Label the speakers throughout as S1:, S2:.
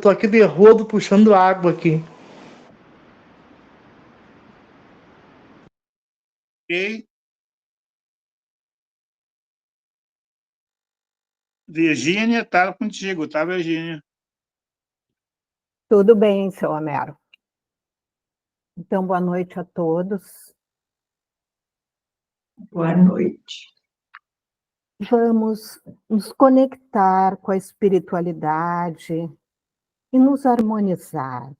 S1: tô aqui de rodo puxando água aqui.
S2: Ok. Virgínia, tá contigo, tá, Virgínia?
S3: Tudo bem, seu Homero. Então, boa noite a todos.
S4: Boa noite.
S3: Vamos nos conectar com a espiritualidade e nos harmonizar.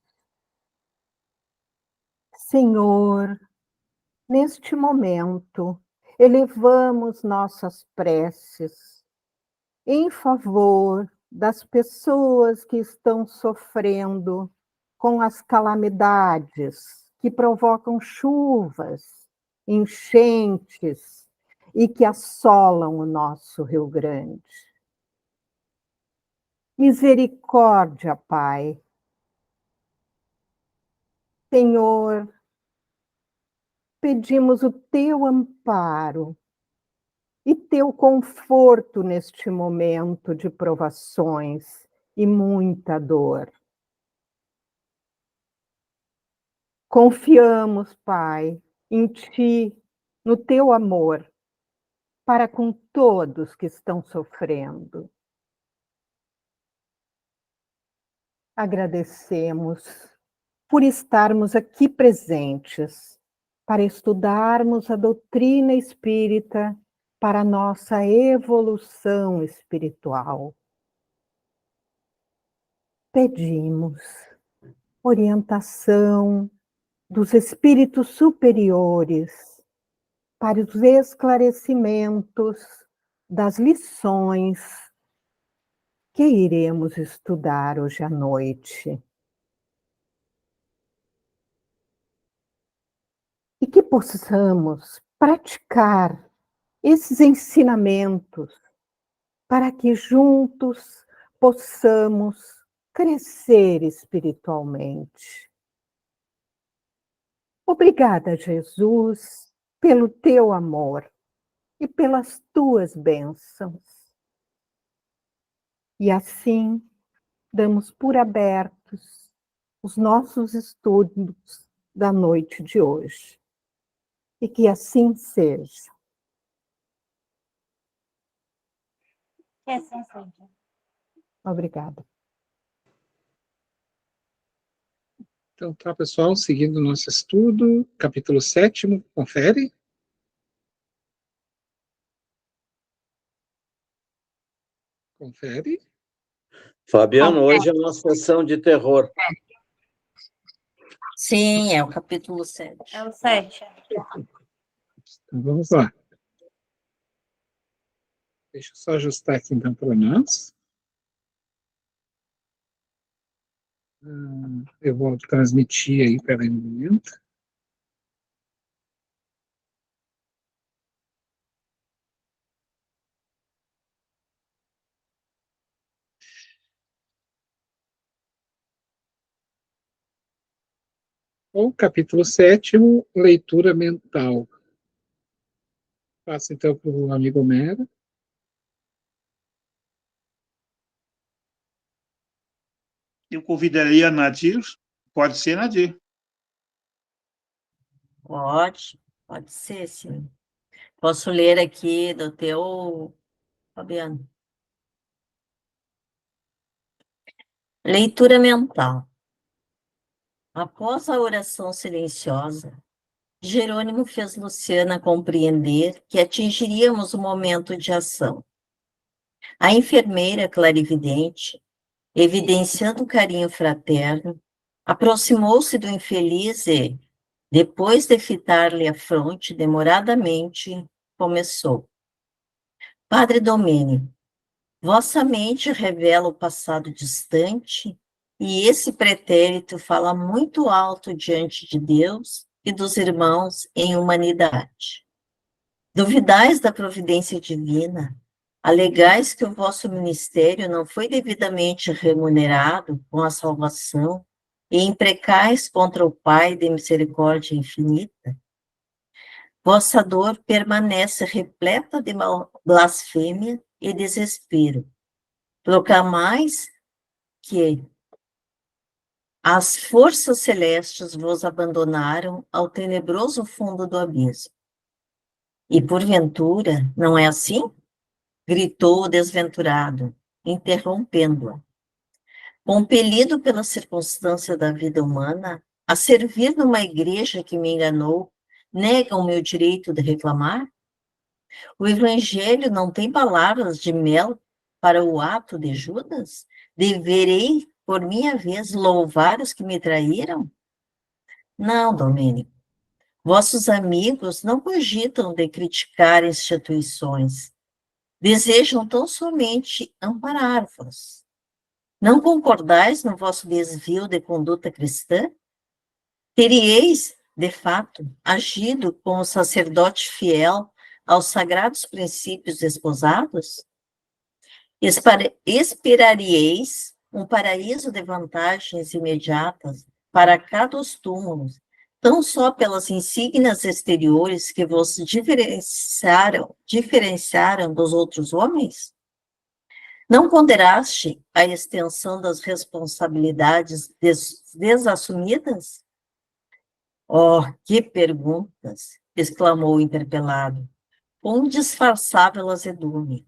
S3: Senhor, neste momento, elevamos nossas preces em favor das pessoas que estão sofrendo com as calamidades que provocam chuvas, enchentes e que assolam o nosso Rio Grande. Misericórdia, Pai. Senhor, pedimos o teu amparo e teu conforto neste momento de provações e muita dor. Confiamos, Pai, em Ti, no Teu amor, para com todos que estão sofrendo. Agradecemos por estarmos aqui presentes, para estudarmos a doutrina espírita para a nossa evolução espiritual. Pedimos orientação dos espíritos superiores para os esclarecimentos das lições que iremos estudar hoje à noite. E que possamos praticar esses ensinamentos para que juntos possamos crescer espiritualmente. Obrigada, Jesus, pelo teu amor e pelas tuas bênçãos. E assim, damos por abertos os nossos estudos da noite de hoje. E que assim seja.
S5: Que assim seja.
S3: Obrigada.
S6: Então tá, pessoal, seguindo o nosso estudo, capítulo 7º, confere. Confere.
S7: Fabiano, hoje é uma sessão de terror.
S5: Sim, é o capítulo 7. É o 7.
S6: Então vamos lá. Deixa eu só ajustar aqui então para nós. Eu vou transmitir aí, peraí um momento. O capítulo 7º, leitura mental. Passo então para o amigo Homero.
S2: Eu convidaria a Nadir. Pode ser, Nadir.
S5: Pode ser, sim. Posso ler aqui do teu, Fabiano. Leitura mental. Após a oração silenciosa, Jerônimo fez Luciana compreender que atingiríamos o momento de ação. A enfermeira clarividente, evidenciando carinho fraterno, aproximou-se do infeliz e, depois de fitar-lhe a fronte demoradamente, começou. Padre Domênio, vossa mente revela o passado distante e esse pretérito fala muito alto diante de Deus e dos irmãos em humanidade. Duvidais da providência divina? Alegais que o vosso ministério não foi devidamente remunerado com a salvação e imprecais contra o Pai de misericórdia infinita? Vossa dor permanece repleta de blasfêmia e desespero. Proclamais que As forças celestes vos abandonaram ao tenebroso fundo do abismo. E porventura, não é assim? Gritou o desventurado, interrompendo-a. Compelido pela circunstância da vida humana, a servir numa igreja que me enganou, nega o meu direito de reclamar? O Evangelho não tem palavras de mel para o ato de Judas? Deverei, por minha vez, louvar os que me traíram? Não, Domênico. Vossos amigos não cogitam de criticar instituições. Desejam tão somente amparar-vos. Não concordais no vosso desvio de conduta cristã? Teríeis, de fato, agido como sacerdote fiel aos sagrados princípios desposados? Esperaríeis um paraíso de vantagens imediatas para cada dos túmulos, tão só pelas insígnias exteriores que vos diferenciaram dos outros homens? Não ponderaste a extensão das responsabilidades desassumidas? Oh, que perguntas! Exclamou o interpelado, com um disfarçável azedume.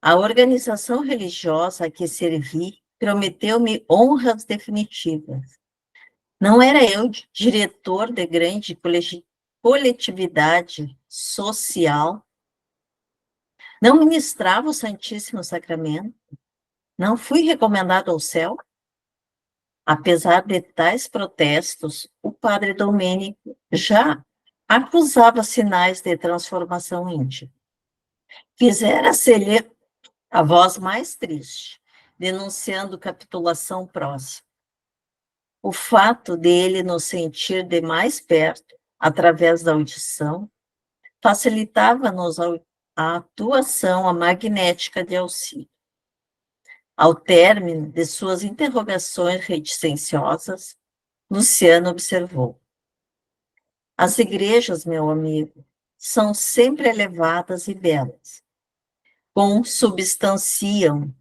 S5: A organização religiosa a que servi prometeu-me honras definitivas. Não era eu diretor de grande coletividade social? Não ministrava o Santíssimo Sacramento? Não fui recomendado ao céu? Apesar de tais protestos, o padre Domênico já acusava sinais de transformação íntima. Fizera-se-lhe a voz mais triste, denunciando capitulação próxima. O fato dele nos sentir de mais perto, através da audição, facilitava-nos a atuação magnética de auxílio. Ao término de suas interrogações reticenciosas, Luciano observou: as igrejas, meu amigo, são sempre elevadas e belas. Consubstanciam,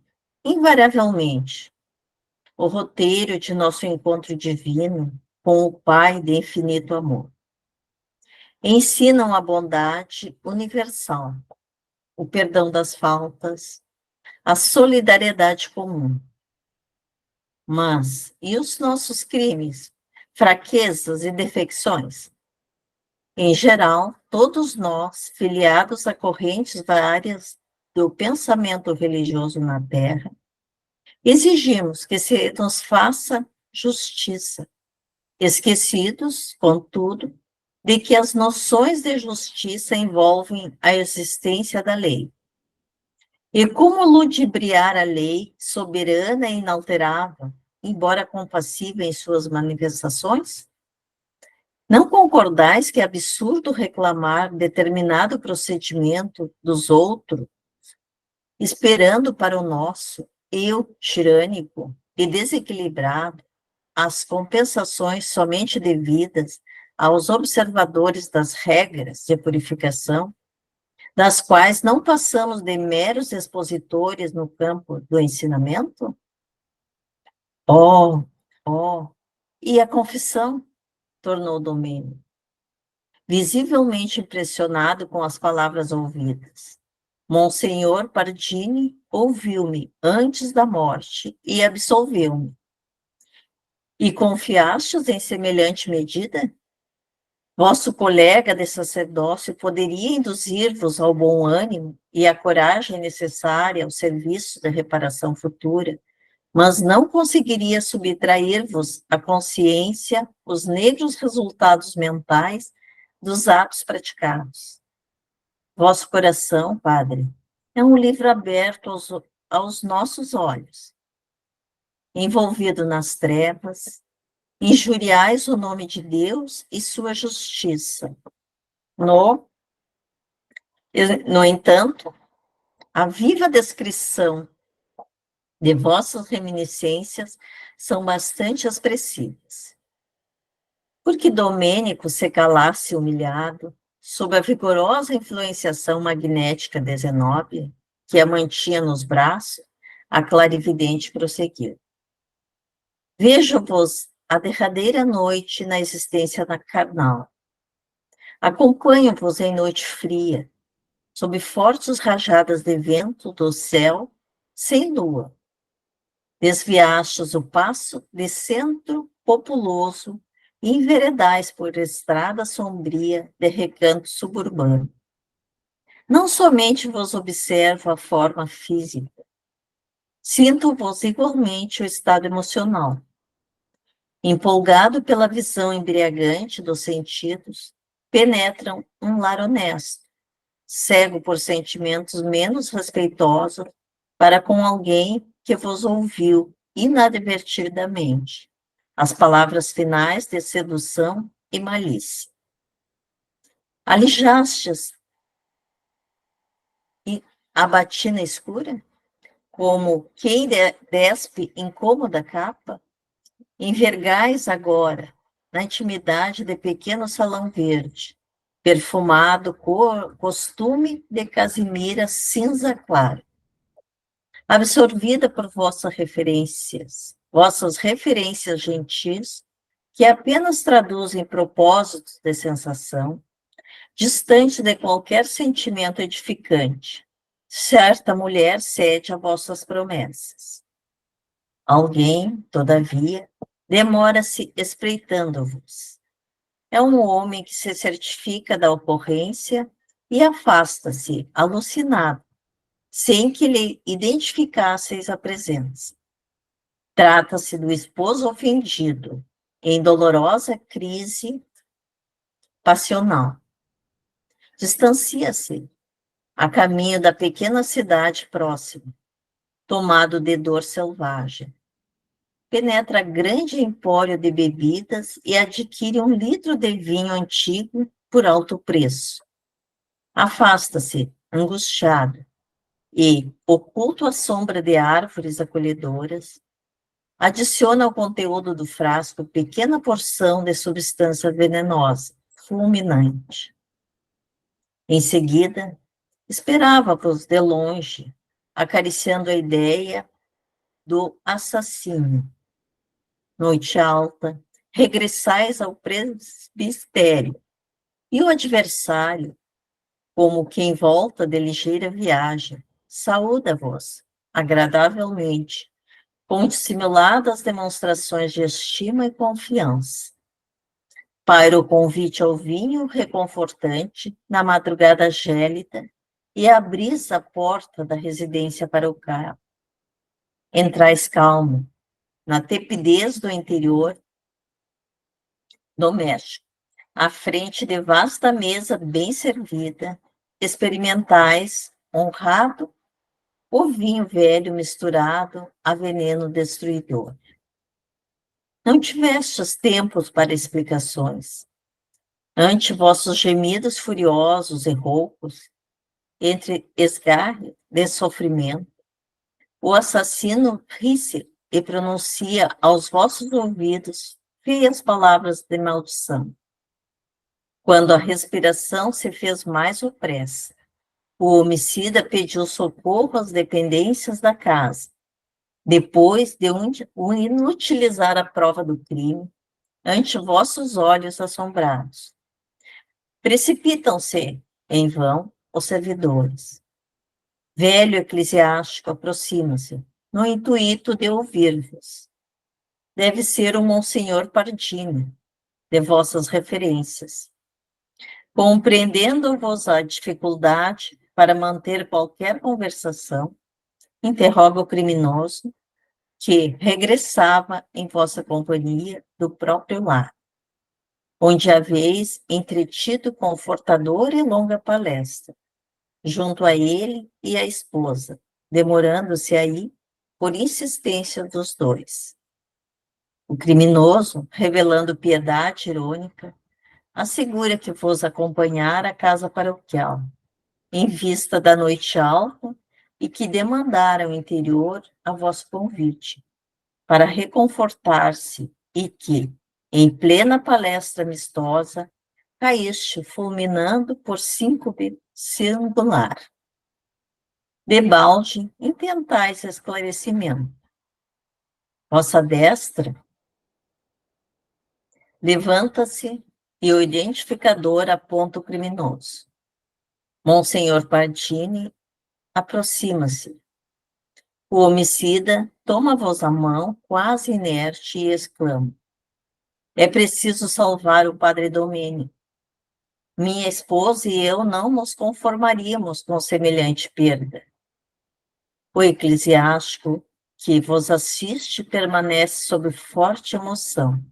S5: invariavelmente, o roteiro de nosso encontro divino com o Pai de infinito amor. Ensinam a bondade universal, o perdão das faltas, a solidariedade comum. Mas, e os nossos crimes, fraquezas e defecções? Em geral, todos nós, filiados a correntes várias do pensamento religioso na Terra, exigimos que se nos faça justiça, esquecidos, contudo, de que as noções de justiça envolvem a existência da lei. E como ludibriar a lei, soberana e inalterável, embora compassiva em suas manifestações? Não concordais que é absurdo reclamar determinado procedimento dos outros, esperando para o nosso eu tirânico e desequilibrado as compensações somente devidas aos observadores das regras de purificação, das quais não passamos de meros expositores no campo do ensinamento? Oh, e a confissão? Tornou Domênico, visivelmente impressionado com as palavras ouvidas. Monsenhor Pardini ouviu-me antes da morte e absolveu-me. E confiastes em semelhante medida? Vosso colega de sacerdócio poderia induzir-vos ao bom ânimo e à coragem necessária ao serviço da reparação futura, mas não conseguiria subtrair-vos à consciência os negros resultados mentais dos atos praticados. Vosso coração, Padre, é um livro aberto aos nossos olhos. Envolvido nas trevas, injuriais o nome de Deus e sua justiça. No entanto, a viva descrição de vossas reminiscências são bastante expressivas. Porque Domênico se calasse humilhado, sob a vigorosa influenciação magnética de Zenóbia, que a mantinha nos braços, a clarividente prosseguiu. Vejo-vos a derradeira noite na existência carnal. Acompanho-vos em noite fria, sob fortes rajadas de vento do céu, sem lua. Desviastes o passo de centro populoso e enveredais por estrada sombria de recanto suburbano. Não somente vos observo a forma física, sinto-vos igualmente o estado emocional. Empolgado pela visão embriagante dos sentidos, penetram um lar honesto, cego por sentimentos menos respeitosos para com alguém que vos ouviu inadvertidamente as palavras finais de sedução e malícia. Alijastes e a batina escura, como quem despe incômoda capa, envergais agora na intimidade de pequeno salão verde, perfumado costume de casimira cinza clara. Absorvida por vossas referências gentis, que apenas traduzem propósitos de sensação, distante de qualquer sentimento edificante, certa mulher cede a vossas promessas. Alguém, todavia, demora-se espreitando-vos. É um homem que se certifica da ocorrência e afasta-se, alucinado, sem que lhe identificasseis a presença. Trata-se do esposo ofendido, em dolorosa crise passional. Distancia-se, a caminho da pequena cidade próxima, tomado de dor selvagem. Penetra grande empório de bebidas e adquire 1 litro de vinho antigo por alto preço. Afasta-se, angustiado, e, oculto à sombra de árvores acolhedoras, adiciona ao conteúdo do frasco pequena porção de substância venenosa, fulminante. Em seguida, esperava-vos de longe, acariciando a ideia do assassino. Noite alta, regressais ao presbitério, e o adversário, como quem volta de ligeira viagem, saúda-vos agradavelmente, com dissimuladas demonstrações de estima e confiança. Paira o convite ao vinho reconfortante na madrugada gélida e abris a porta da residência para o carro. Entrais calmo, na tepidez do interior doméstico, à frente de vasta mesa bem servida, experimentais, honrado, o vinho velho misturado a veneno destruidor. Não tivestes tempos para explicações. Ante vossos gemidos furiosos e roucos, entre esgarre de sofrimento, o assassino ri-se e pronuncia aos vossos ouvidos feias palavras de maldição. Quando a respiração se fez mais opressa, o homicida pediu socorro às dependências da casa. Depois de inutilizar a prova do crime, ante vossos olhos assombrados, precipitam-se, em vão, os servidores. Velho eclesiástico aproxima-se, no intuito de ouvir-vos. Deve ser o Monsenhor Pardini, de vossas referências. Compreendendo-vos a dificuldade para manter qualquer conversação, interroga o criminoso, que regressava em vossa companhia do próprio lar, onde haveis entretido confortadora e longa palestra, junto a ele e a esposa, demorando-se aí por insistência dos dois. O criminoso, revelando piedade irônica, assegura que vos acompanhar à casa paroquial, em vista da noite alta, e que demandara o interior a vosso convite, para reconfortar-se, e que, em plena palestra amistosa, caíste fulminando por 5 singular. Debalde, intentais esclarecimento. Vossa destra, Levanta-se e o identificador aponta o criminoso. Monsenhor Pardini aproxima-se. O homicida toma a voz à mão, quase inerte, e exclama: é preciso salvar o padre Domênico. Minha esposa e eu não nos conformaríamos com semelhante perda. O eclesiástico que vos assiste permanece sob forte emoção.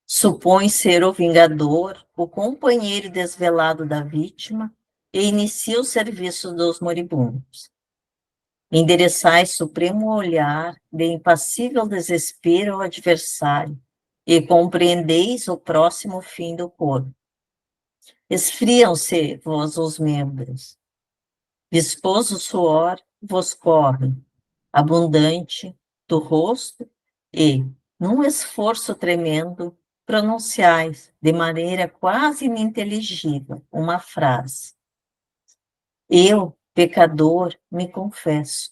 S5: Supõe ser o vingador, o companheiro desvelado da vítima, e inicia o serviço dos moribundos. Endereçais supremo olhar de impassível desespero ao adversário, e compreendeis o próximo fim do corpo. Esfriam-se vós os membros. Viscoso suor vos corre, abundante, do rosto, e, num esforço tremendo, pronunciais, de maneira quase ininteligível, uma frase. Eu, pecador, me confesso.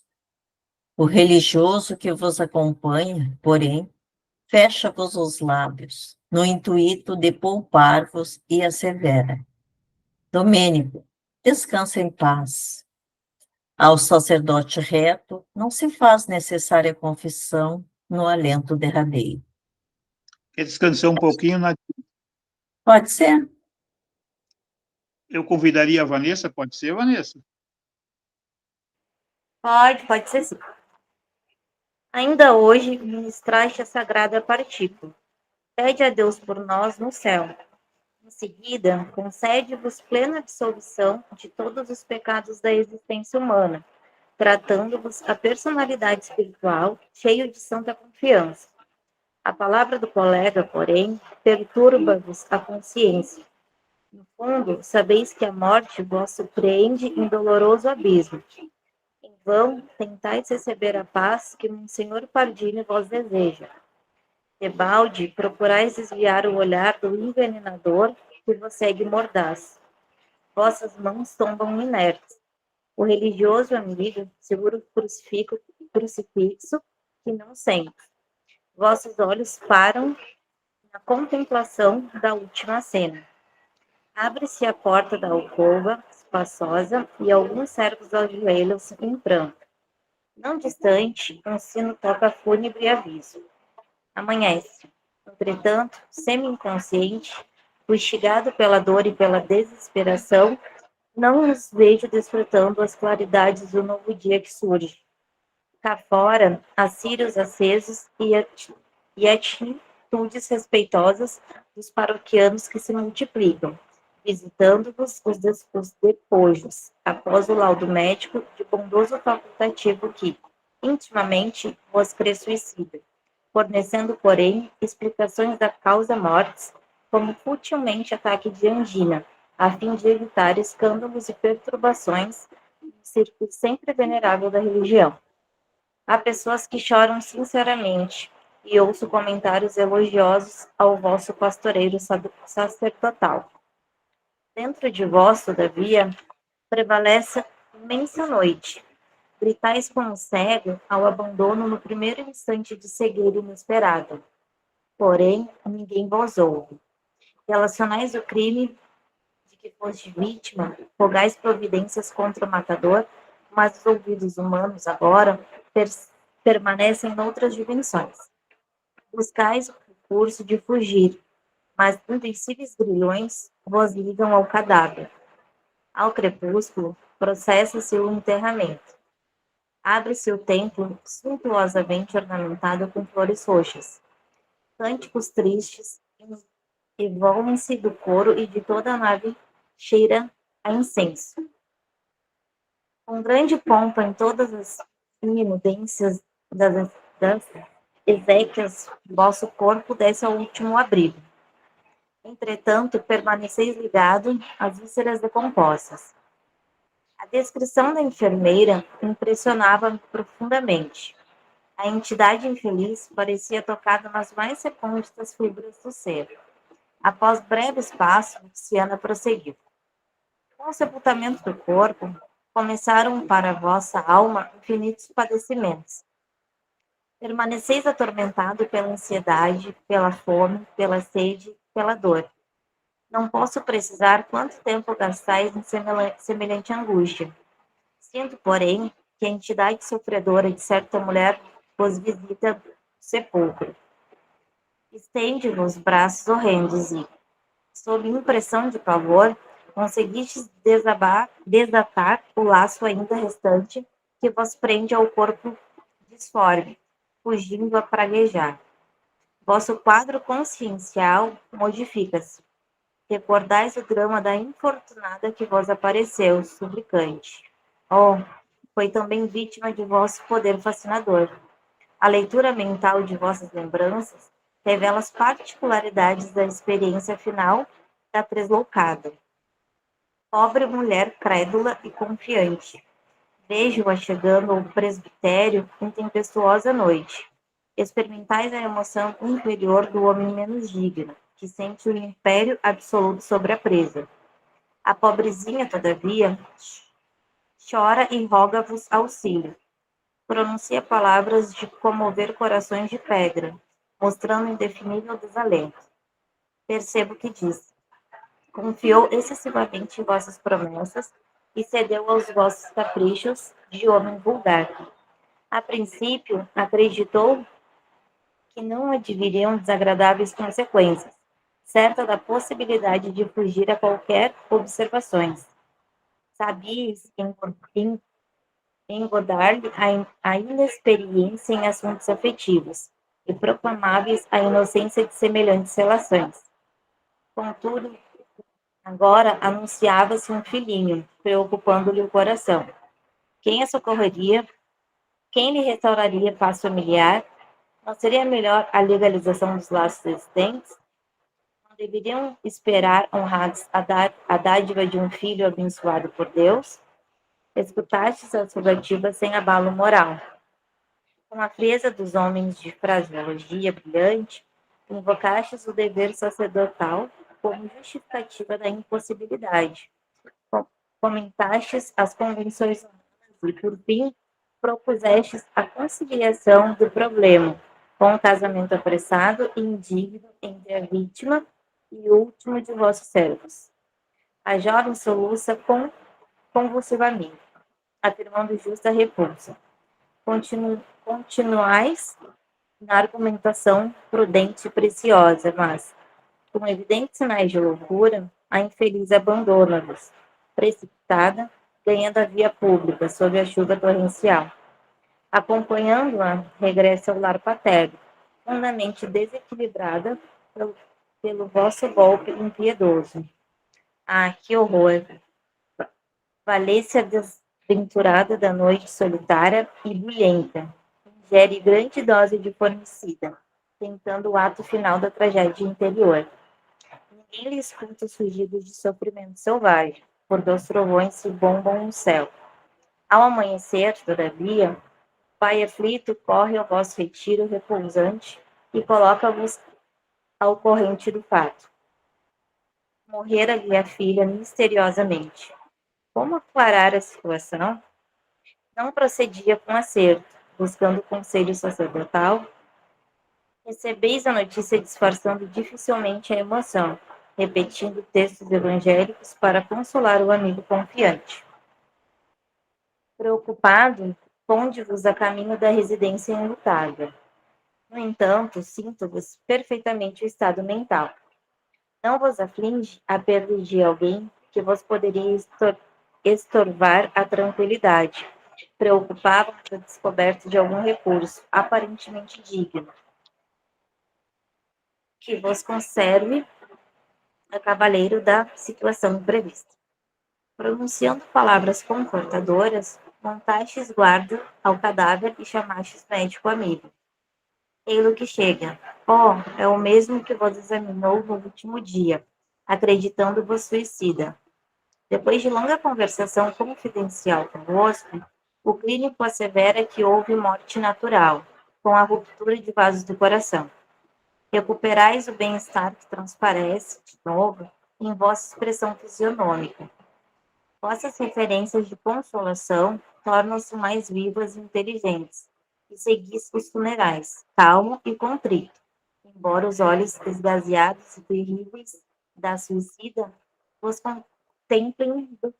S5: O religioso que vos acompanha, porém, fecha-vos os lábios, no intuito de poupar-vos e assevera: Domênico, descansa em paz. Ao sacerdote reto não se faz necessária confissão no alento derradeiro.
S2: Quer descansar um pouquinho,
S5: Pode ser?
S2: Eu convidaria a Vanessa, pode ser, Vanessa?
S4: Pode ser sim. Ainda hoje ministraste a sagrada partícula. Pede a Deus por nós no céu. Em seguida, concede-vos plena absolvição de todos os pecados da existência humana, tratando-vos a personalidade espiritual, cheio de santa confiança. A palavra do colega, porém, perturba-vos a consciência. No fundo, sabeis que a morte vos surpreende em doloroso abismo. Em vão, tentais receber a paz que Monsenhor Pardini vos deseja. Debalde, procurais desviar o olhar do envenenador que vos segue mordaz. Vossas mãos tombam inertes. O religioso amigo segura o crucifixo que não sente. Vossos olhos param na contemplação da última cena. Abre-se a porta da alcova, espaçosa, e alguns servos ajoelham-se em pranto. Não distante, um sino toca fúnebre aviso. Amanhece. Entretanto, semi-inconsciente, fustigado pela dor e pela desesperação, não os vejo desfrutando as claridades do novo dia que surge. Cá fora, há círios acesos e atitudes respeitosas dos paroquianos que se multiplicam, visitando-vos os despojos, após o laudo médico de bondoso facultativo que, intimamente, vos crê suicida, fornecendo, porém, explicações da causa mortis, como futilmente ataque de angina, a fim de evitar escândalos e perturbações no círculo sempre venerável da religião. Há pessoas que choram sinceramente, e ouço comentários elogiosos ao vosso pastoreiro sacerdotal. Dentro de vós, todavia, prevalece imensa noite. Gritais como cego ao abandono no primeiro instante de cegueira inesperada. Porém, ninguém vos ouve. Relacionais o crime de que foste vítima, rogais providências contra o matador, mas os ouvidos humanos agora permanecem noutras dimensões. Buscais o recurso de fugir, mas invencíveis grilhões vos ligam ao cadáver. Ao crepúsculo, processa-se o enterramento. Abre-se o templo suntuosamente ornamentado com flores roxas. Cânticos tristes evolvem-se do coro e de toda a nave cheira a incenso. Com grande pompa em todas as iminudências das exéquias, vosso corpo desce ao último abrigo. Entretanto, permaneceis ligado às vísceras decompostas. A descrição da enfermeira impressionava-me profundamente. A entidade infeliz parecia tocada nas mais recônditas fibras do ser. Após breve espaço, Luciana prosseguiu. Com o sepultamento do corpo, começaram para a vossa alma infinitos padecimentos. Permaneceis atormentado pela ansiedade, pela fome, pela sede, pela dor. Não posso precisar quanto tempo gastais em semelhante angústia. Sinto, porém, que a entidade sofredora de certa mulher vos visita do sepulcro. Estende-vos braços horrendos e, sob impressão de pavor, conseguistes desatar o laço ainda restante que vos prende ao corpo disforme, fugindo a praguejar. Vosso quadro consciencial modifica-se. Recordais o drama da infortunada que vos apareceu, suplicante. Oh, foi também vítima de vosso poder fascinador. A leitura mental de vossas lembranças revela as particularidades da experiência final da tresloucada. Pobre mulher crédula e confiante. Vejo-a chegando ao presbitério em tempestuosa noite. Experimentais a emoção interior do homem menos digno, que sente o império absoluto sobre a presa. A pobrezinha, todavia, chora e roga-vos auxílio. Pronuncia palavras de comover corações de pedra, mostrando indefinível desalento. Percebo que diz: confiou excessivamente em vossas promessas e cedeu aos vossos caprichos de homem vulgar. A princípio, acreditou que não adviriam desagradáveis consequências, certa da possibilidade de fugir a qualquer observações. Sabias engodar-lhe a inexperiência em assuntos afetivos e proclamáveis a inocência de semelhantes relações. Contudo, agora anunciava-se um filhinho, preocupando-lhe o coração. Quem a socorreria? Quem lhe restauraria paz familiar? Não seria melhor a legalização dos laços existentes? Não deveriam esperar honrados a dádiva de um filho abençoado por Deus? Escutastes as rogativas sem abalo moral. Com a frieza dos homens de fraseologia brilhante, invocastes o dever sacerdotal como justificativa da impossibilidade. Comentastes as convenções humanas e, por fim, propusestes a conciliação do problema, com o casamento apressado e indigno entre a vítima e o último de vossos servos. A jovem soluça convulsivamente, afirmando justa repulsa. Continuais na argumentação prudente e preciosa, mas, com evidentes sinais de loucura, a infeliz abandona-vos, precipitada, ganhando a via pública sob a chuva torrencial. Acompanhando-a, regressa ao lar paterno, fundamente desequilibrada pelo vosso golpe impiedoso. Ah, que horror! Valência desventurada da noite solitária e bulhenta, ingere grande dose de formicida, tentando o ato final da tragédia interior. Ninguém lhe escuta os rugidos de sofrimento selvagem, porque os trovões se bombam no céu. Ao amanhecer, todavia, o pai aflito corre ao vosso retiro repousante e coloca-vos ao corrente do fato. Morrera-lhe a filha misteriosamente. Como aclarar a situação? Não procedia com acerto, buscando conselho sacerdotal. Recebeis a notícia disfarçando dificilmente a emoção, repetindo textos evangélicos para consolar o amigo confiante. Preocupado, ponde-vos a caminho da residência enlutada. No entanto, sinto-vos perfeitamente o estado mental. Não vos aflige a perda de alguém que vos poderia estorvar a tranquilidade. Preocupava-vos a descoberta de algum recurso aparentemente digno, que vos conserve a cavaleiro da situação imprevista. Pronunciando palavras confortadoras, montastes guarda ao cadáver e chamastes médico amigo. Ei-lo que chega. Oh, é o mesmo que vos examinou no último dia, acreditando-vos suicida. Depois de longa conversação confidencial convosco, o clínico assevera que houve morte natural, com a ruptura de vasos do coração. Recuperais o bem-estar que transparece, de novo, em vossa expressão fisionômica. Vossas referências de consolação tornam-se mais vivas e inteligentes. e seguisse os funerais, calmo e contrito, embora os olhos esgazeados e terríveis da suicida os contemplem do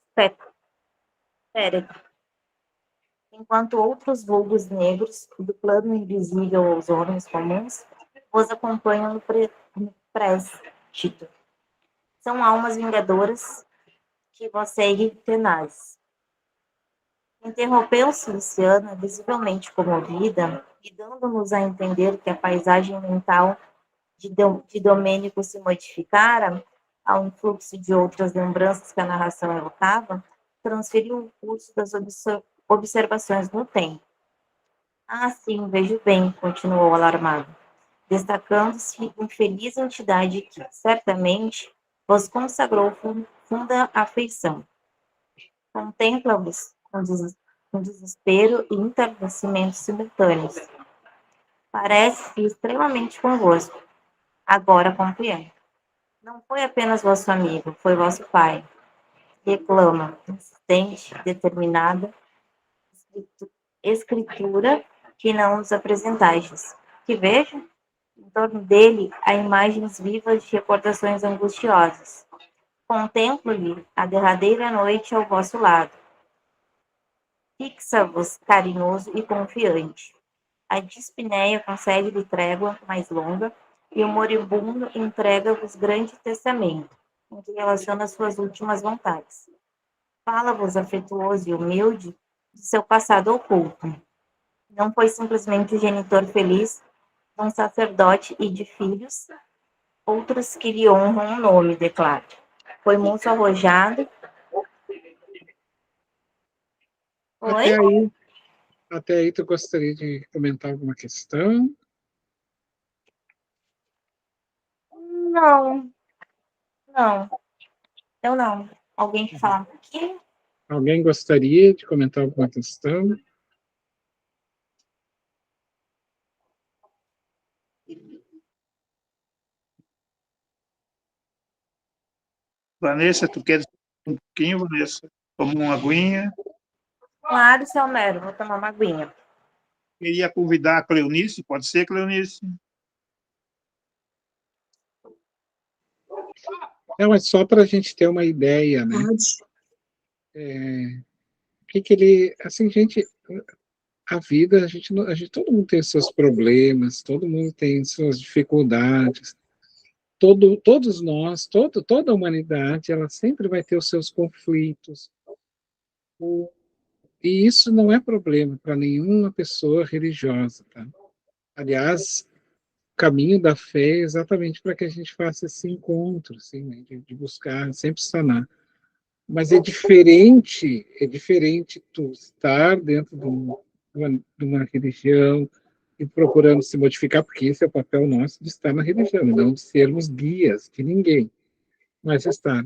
S4: féretro, enquanto outros vulgos negros, do plano invisível aos homens comuns, os acompanham no préstito. São almas vingadoras que vos seguem tenazes. Interrompeu-se Luciana, visivelmente comovida, e dando-nos a entender que a paisagem mental de Domênico se modificara ao influxo de outras lembranças que a narração evocava, transferiu o curso das observações no tempo. Ah, sim, vejo bem, continuou alarmado, destacando-se infeliz entidade que, certamente, vos consagrou funda afeição. Contempla-vos com desespero e enternecimento simultâneos. Parece-se extremamente convosco. Agora compreendo. Não foi apenas vosso amigo, foi vosso pai. Reclama, insistente, determinada, escritura que não nos apresentastes. Que vejo? Em torno dele há imagens vivas de recordações angustiosas. Contemplo-lhe a derradeira noite ao vosso lado. Fixa-vos carinhoso e confiante. A dispneia concede-lhe trégua mais longa, e o moribundo entrega-vos grande testamento, em que relaciona suas últimas vontades. Fala-vos afetuoso e humilde de seu passado oculto. Não foi simplesmente o genitor feliz de um sacerdote e de filhos, outros que lhe honram o nome, declara. Foi moço arrojado. Oi?
S6: Até aí tu gostaria de comentar alguma questão?
S4: Não, não, eu não. Alguém quer falar um pouquinho?
S6: Alguém gostaria de comentar alguma questão?
S2: Vanessa, tu queres um pouquinho, Vanessa? Toma uma aguinha.
S4: Claro, seu Mero, vou tomar uma aguinha.
S2: Queria convidar a Cleonice, pode ser, Cleonice?
S6: Não, é só para a gente ter uma ideia, né? O que ele, assim, gente, a vida, todo mundo tem seus problemas, todo mundo tem suas dificuldades, todos nós, toda a humanidade, ela sempre vai ter os seus conflitos. E isso não é problema para nenhuma pessoa religiosa, tá? Aliás, o caminho da fé é exatamente para que a gente faça esse encontro, assim, né, de buscar sempre sanar. Mas é diferente tu estar dentro de uma religião e procurando se modificar, porque esse é o papel nosso de estar na religião, não de sermos guias de ninguém, mas estar.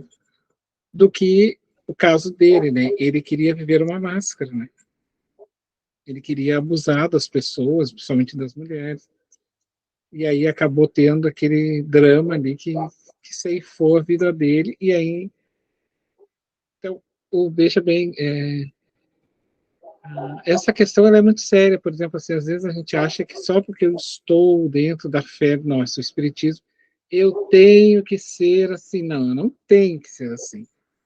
S6: Do que o caso dele, né? Ele queria viver uma máscara, né? Ele queria abusar das pessoas, principalmente das mulheres. E aí acabou tendo aquele drama ali que ceifou a vida dele. E aí, então, veja bem, essa questão ela é muito séria. Por exemplo, assim, às vezes a gente acha que só porque eu estou dentro da fé nossa, o espiritismo, eu tenho que ser assim. Não, eu não tenho que ser assim.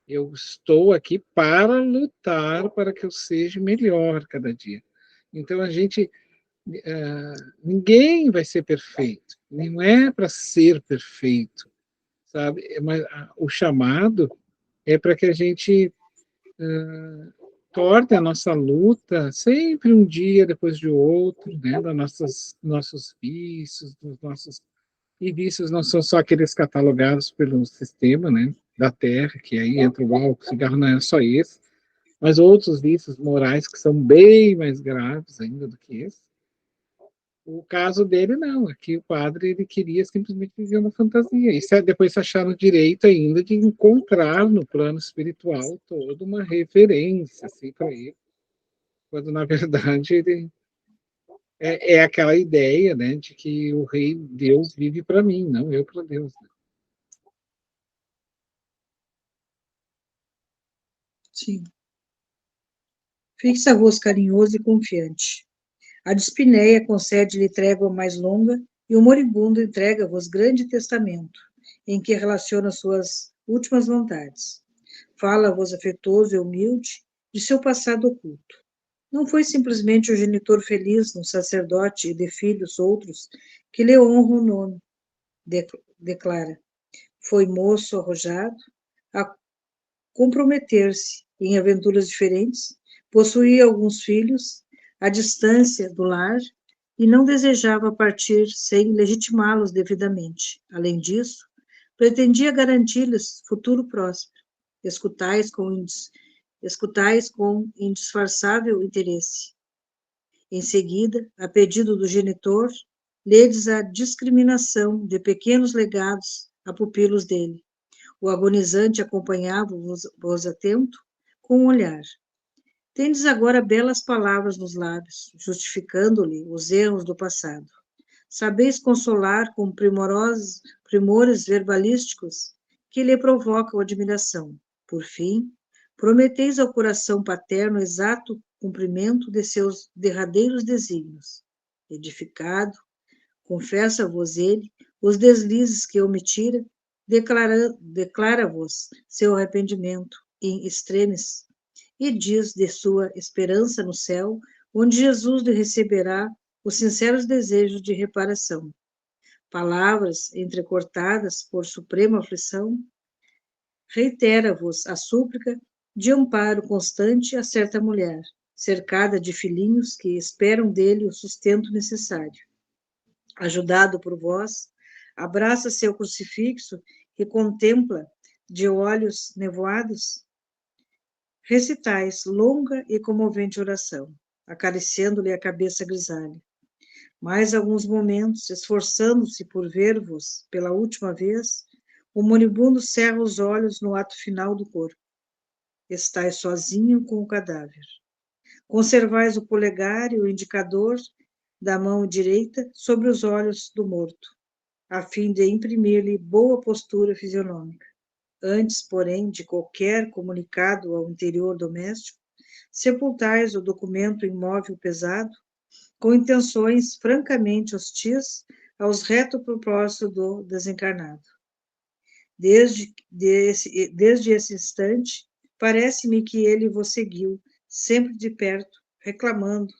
S6: Eu estou aqui para lutar para que eu seja melhor cada dia. Então a gente ninguém vai ser perfeito, não é para ser perfeito, sabe? Mas o chamado é para que a gente torne a nossa luta sempre um dia depois de outro, né? Das nossos vícios, dos nossos e vícios não são só aqueles catalogados pelo sistema, né? Da Terra, que aí entra o álcool, o cigarro, não é só esse, mas outros vícios morais que são bem mais graves ainda do que esse. O caso dele, não. Aqui o padre ele queria simplesmente viver uma fantasia. E depois se acharam direito ainda de encontrar no plano espiritual toda uma referência assim, para ele. Quando, na verdade, ele é aquela ideia, né, de que o rei Deus vive para mim, não eu para Deus. Né?
S8: Sim. Fixa-vos carinhoso e confiante. A dispneia concede-lhe trégua mais longa, e o moribundo entrega-vos grande testamento, em que relaciona suas últimas vontades. Fala-vos afetuoso e humilde de seu passado oculto. Não foi simplesmente o genitor feliz, um sacerdote e de filhos outros, que lhe honra o nome, declara. Foi moço arrojado a comprometer-se em aventuras diferentes, possuía alguns filhos, à distância do lar, e não desejava partir sem legitimá-los devidamente. Além disso, pretendia garantir-lhes futuro próspero. Escutais com indisfarçável interesse. Em seguida, a pedido do genitor, ledes a discriminação de pequenos legados a pupilos dele. O agonizante acompanhava-vos atento com um olhar. Tendes agora belas palavras nos lábios, justificando-lhe os erros do passado. Sabeis consolar com primores verbalísticos que lhe provocam admiração. Por fim, prometeis ao coração paterno exato cumprimento de seus derradeiros desígnios. Edificado, confessa-vos ele os deslizes que omitira, declara-vos seu arrependimento em extremis, e diz de sua esperança no céu, onde Jesus lhe receberá os sinceros desejos de reparação. Palavras entrecortadas por suprema aflição, reitera-vos a súplica de amparo constante a certa mulher, cercada de filhinhos que esperam dele o sustento necessário. Ajudado por vós, abraça seu crucifixo e contempla de olhos nevoados, recitais longa e comovente oração, acariciando-lhe a cabeça grisalha. Mais alguns momentos, esforçando-se por ver-vos pela última vez, o moribundo cerra os olhos no ato final do corpo. Estais sozinho com o cadáver. Conservais o polegar e o indicador da mão direita sobre os olhos do morto, a fim de imprimir-lhe boa postura fisionômica. Antes, porém, de qualquer comunicado ao interior doméstico, sepultais o documento imóvel pesado, com intenções francamente hostis aos retos propósitos do desencarnado. Desde esse instante, parece-me que ele vos seguiu, sempre de perto, reclamando.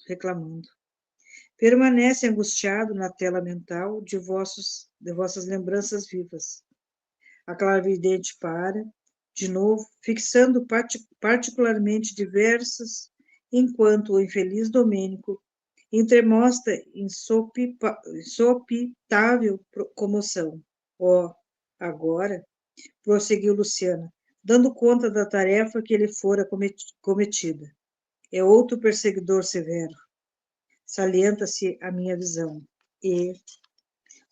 S8: Permanece angustiado na tela mental de vossas lembranças vivas. A clarividente para, de novo, fixando particularmente diversas, enquanto o infeliz Domênico entremostra insopitável comoção. Agora, prosseguiu Luciana, dando conta da tarefa que lhe fora cometida. É outro perseguidor severo. Salienta-se a minha visão. E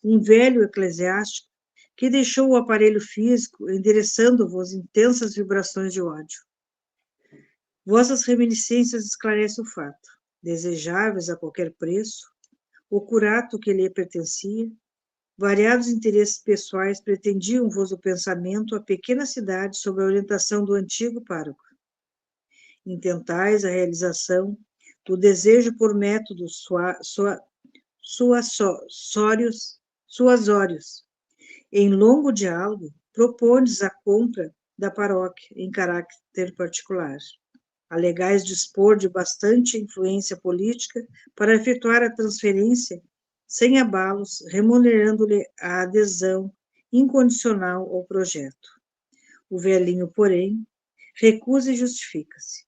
S8: um velho eclesiástico que deixou o aparelho físico endereçando-vos intensas vibrações de ódio. Vossas reminiscências esclarecem o fato. Desejáveis a qualquer preço, o curato que lhe pertencia, variados interesses pessoais pretendiam-vos o pensamento à pequena cidade sob a orientação do antigo pároco. Intentais a realização do desejo por métodos suasórios. Em longo diálogo, propondes a compra da paróquia em caráter particular. Alegais dispor de bastante influência política para efetuar a transferência sem abalos, remunerando-lhe a adesão incondicional ao projeto. O velhinho, porém, recusa e justifica-se.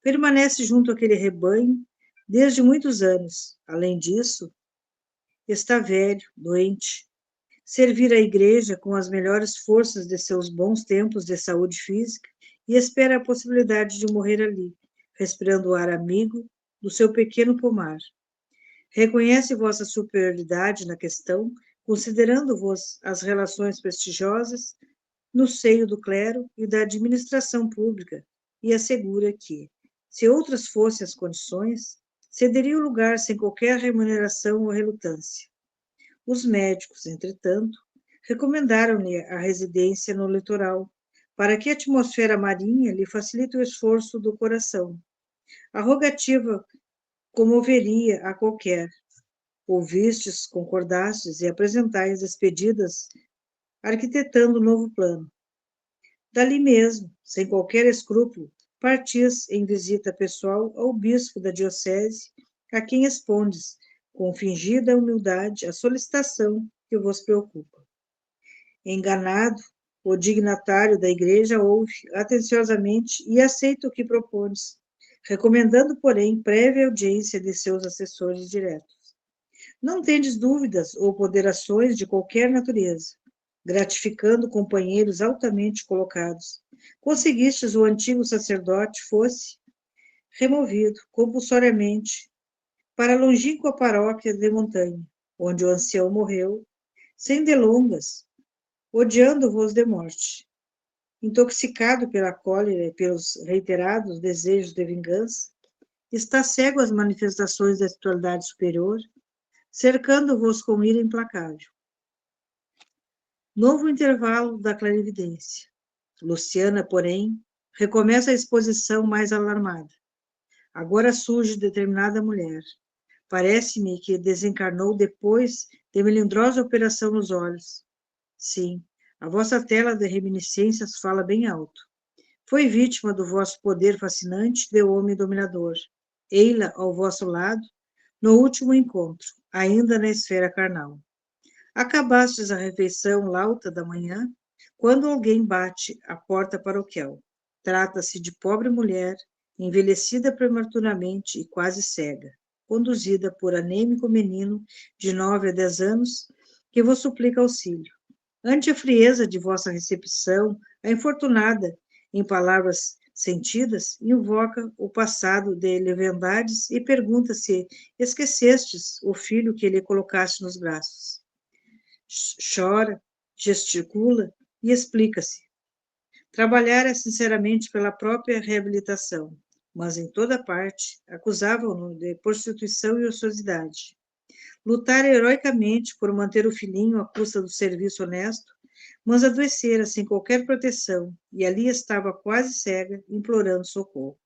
S8: Permanece junto àquele rebanho desde muitos anos. Além disso, está velho, doente. Servir a igreja com as melhores forças de seus bons tempos de saúde física e espera a possibilidade de morrer ali, respirando o ar amigo do seu pequeno pomar. Reconhece vossa superioridade na questão, considerando-vos as relações prestigiosas no seio do clero e da administração pública, e assegura que, se outras fossem as condições, cederia o lugar sem qualquer remuneração ou relutância. Os médicos, entretanto, recomendaram-lhe a residência no litoral, para que a atmosfera marinha lhe facilite o esforço do coração. A rogativa comoveria a qualquer. Ouvistes, concordastes e apresentais despedidas, arquitetando um novo plano. Dali mesmo, sem qualquer escrúpulo, partis em visita pessoal ao bispo da diocese, a quem expondes, com fingida humildade, a solicitação que vos preocupa. Enganado, o dignatário da igreja ouve atenciosamente e aceita o que propones, recomendando, porém, prévia audiência de seus assessores diretos. Não tendes dúvidas ou ponderações de qualquer natureza, gratificando companheiros altamente colocados. Conseguistes o antigo sacerdote fosse removido compulsoriamente para a longínqua paróquia de Montanha, onde o ancião morreu, sem delongas, odiando-vos de morte. Intoxicado pela cólera e pelos reiterados desejos de vingança, está cego às manifestações da espiritualidade superior, cercando-vos com ira implacável. Novo intervalo da clarividência. Luciana, porém, recomeça a exposição mais alarmada. Agora surge determinada mulher. Parece-me que desencarnou depois de melindrosa operação nos olhos. Sim, a vossa tela de reminiscências fala bem alto. Foi vítima do vosso poder fascinante de homem dominador. Ei-la ao vosso lado, no último encontro, ainda na esfera carnal. Acabastes a refeição lauta da manhã, quando alguém bate à porta paroquial. Trata-se de pobre mulher, envelhecida prematuramente e quase cega, conduzida por anêmico menino de 9 a 10 anos, que vos suplica auxílio. Ante a frieza de vossa recepção, a infortunada, em palavras sentidas, invoca o passado de leviandades e pergunta se esquecestes o filho que lhe colocaste nos braços. Chora, gesticula e explica-se. Trabalhara sinceramente pela própria reabilitação, mas em toda parte acusavam-no de prostituição e ociosidade. Lutara heroicamente por manter o filhinho à custa do serviço honesto, mas adoecera sem qualquer proteção, e ali estava quase cega, implorando socorro.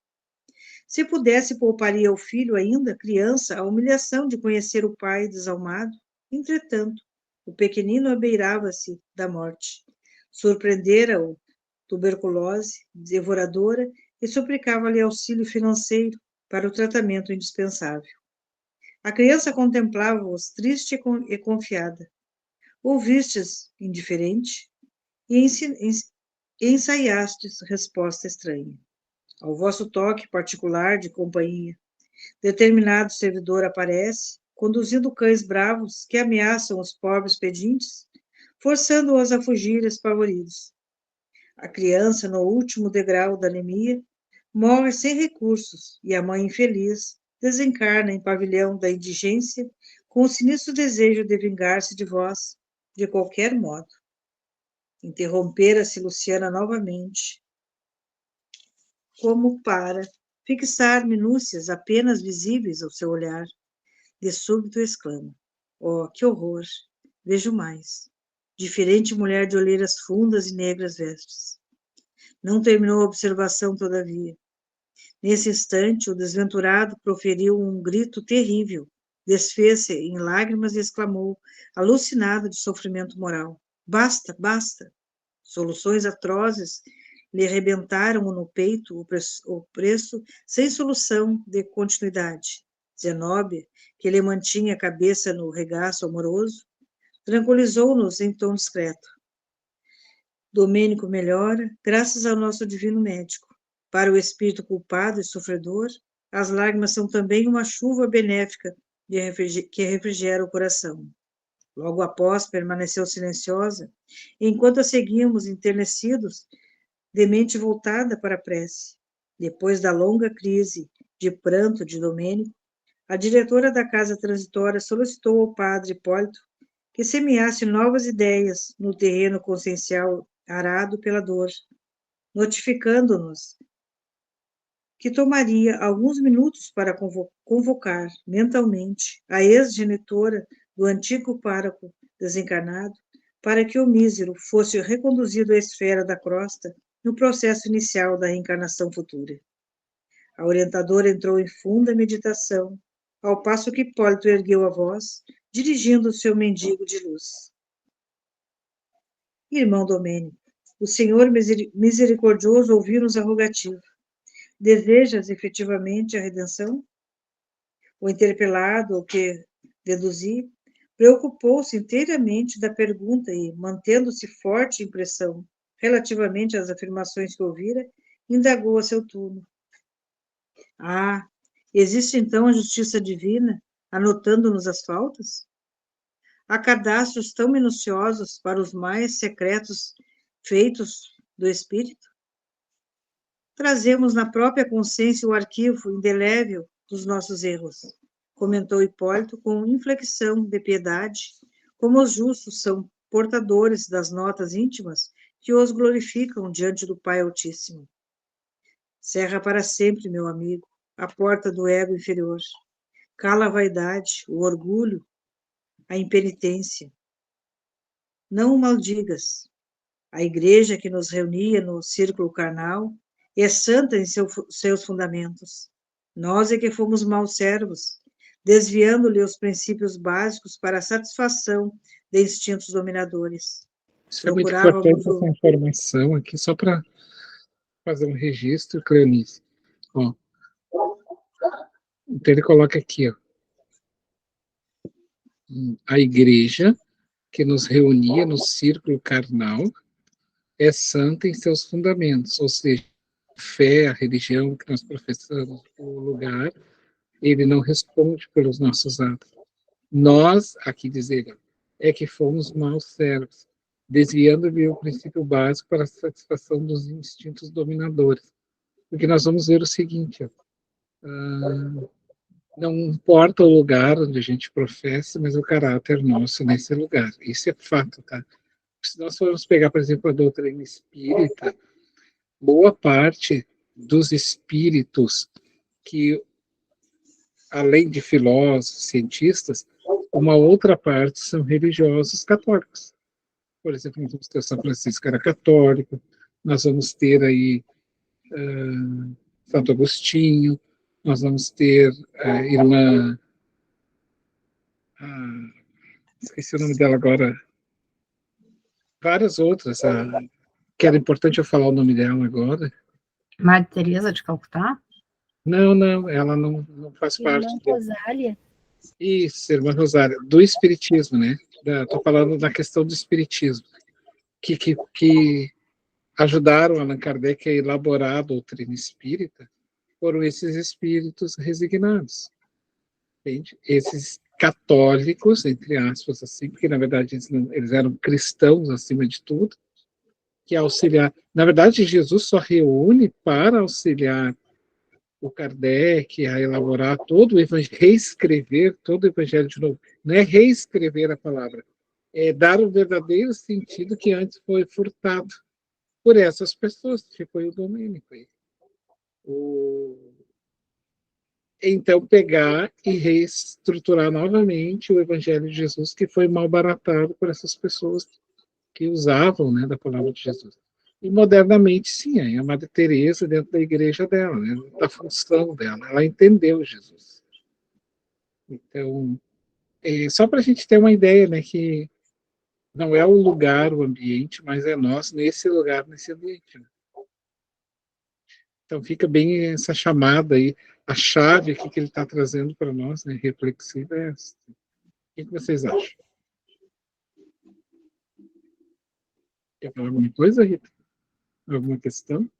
S8: Se pudesse, pouparia ao filho ainda, criança, a humilhação de conhecer o pai desalmado. Entretanto, o pequenino abeirava-se da morte. Surpreendera-o tuberculose devoradora e suplicava-lhe auxílio financeiro para o tratamento indispensável. A criança contemplava-os triste e confiada. Ouvistes, indiferente, e ensaiastes resposta estranha. Ao vosso toque particular de companhia, determinado servidor aparece, conduzindo cães bravos que ameaçam os pobres pedintes, forçando-os a fugir espavoridos. A criança, no último degrau da anemia, morre sem recursos e a mãe infeliz desencarna em pavilhão da indigência com o sinistro desejo de vingar-se de vós, de qualquer modo. Interrompera-se Luciana novamente, como para fixar minúcias apenas visíveis ao seu olhar. De súbito exclama: oh, que horror! Vejo mais. Diferente mulher de olheiras fundas e negras vestes. Não terminou a observação, todavia. Nesse instante, o desventurado proferiu um grito terrível, desfez-se em lágrimas e exclamou, alucinado de sofrimento moral: basta, basta! Soluções atrozes lhe arrebentaram no peito o preço sem solução de continuidade. Zenóbia, que lhe mantinha a cabeça no regaço amoroso, tranquilizou-nos em tom discreto. Domênico melhora, graças ao nosso divino médico. Para o espírito culpado e sofredor, as lágrimas são também uma chuva benéfica que refrigera o coração. Logo após, permaneceu silenciosa, enquanto a seguíamos enternecidos, de mente voltada para a prece. Depois da longa crise de pranto de Domênico, a diretora da casa transitória solicitou ao padre Hipólito que semeasse novas ideias no terreno consciencial arado pela dor, notificando-nos que tomaria alguns minutos para convocar mentalmente a ex-genitora do antigo pároco desencarnado, para que o mísero fosse reconduzido à esfera da crosta no processo inicial da reencarnação futura. A orientadora entrou em funda meditação ao passo que Hipólito ergueu a voz, dirigindo o seu mendigo de luz. Irmão Domênico, o Senhor misericordioso ouviu-nos a rogativa. Desejas efetivamente a redenção? O interpelado, ao que deduzi, preocupou-se inteiramente da pergunta e, mantendo-se forte impressão relativamente às afirmações que ouvira, indagou a seu turno. Ah, existe então a justiça divina, anotando-nos as faltas? Há cadastros tão minuciosos para os mais secretos feitos do espírito? Trazemos na própria consciência o arquivo indelével dos nossos erros, comentou Hipólito com inflexão de piedade, como os justos são portadores das notas íntimas que os glorificam diante do Pai Altíssimo. Cerra para sempre, meu amigo, a porta do ego inferior. Cala a vaidade, o orgulho, a impenitência. Não o maldigas. A igreja que nos reunia no círculo carnal é santa em seus fundamentos. Nós é que fomos maus servos, desviando-lhe os princípios básicos para a satisfação de instintos dominadores.
S6: Isso é muito importante, essa informação aqui, só para fazer um registro, Cleonice. Ó, então ele coloca aqui, ó, a igreja que nos reunia no círculo carnal é santa em seus fundamentos, ou seja, a fé, a religião que nós professamos, o lugar, ele não responde pelos nossos atos. Nós, aqui dizer, é que fomos maus servos, desviando-lhe o princípio básico para a satisfação dos instintos dominadores. Porque nós vamos ver o seguinte, ó, não importa o lugar onde a gente professa, mas o caráter nosso nesse lugar. Isso é fato, tá? Se nós formos pegar, por exemplo, a doutrina espírita, boa parte dos espíritos que, além de filósofos, cientistas, uma outra parte são religiosos católicos. Por exemplo, nós vamos ter São Francisco, era católico, nós vamos ter aí Santo Agostinho, nós vamos ter a irmã, esqueci o nome dela agora, várias outras, que era importante eu falar o nome dela agora.
S9: Madre Teresa de Calcutá?
S6: Não, ela não faz parte.
S9: Irmã Rosália?
S6: Isso, irmã Rosália, do espiritismo, né? Estou falando da questão do espiritismo, que ajudaram Allan Kardec a elaborar a doutrina espírita, foram esses espíritos resignados. Entende? Esses católicos, entre aspas, assim, porque na verdade eles eram cristãos acima de tudo, que auxiliar. Na verdade, Jesus só reúne para auxiliar o Kardec a elaborar todo o evangelho, reescrever todo o evangelho de novo. Não é reescrever a palavra, é dar o verdadeiro sentido que antes foi furtado por essas pessoas, que foi o Domênico aí. Então, pegar e reestruturar novamente o Evangelho de Jesus, que foi mal baratado por essas pessoas que usavam, né, da palavra de Jesus. E modernamente, sim, a Madre Teresa dentro da igreja dela, né, da função dela, ela entendeu Jesus. Então, só para a gente ter uma ideia, né, que não é o lugar, o ambiente, mas é nós nesse lugar, nesse ambiente. Né? Então fica bem essa chamada aí, a chave aqui que ele está trazendo para nós, né, reflexiva é essa. O que vocês acham? Quer falar alguma coisa, Rita? Alguma questão?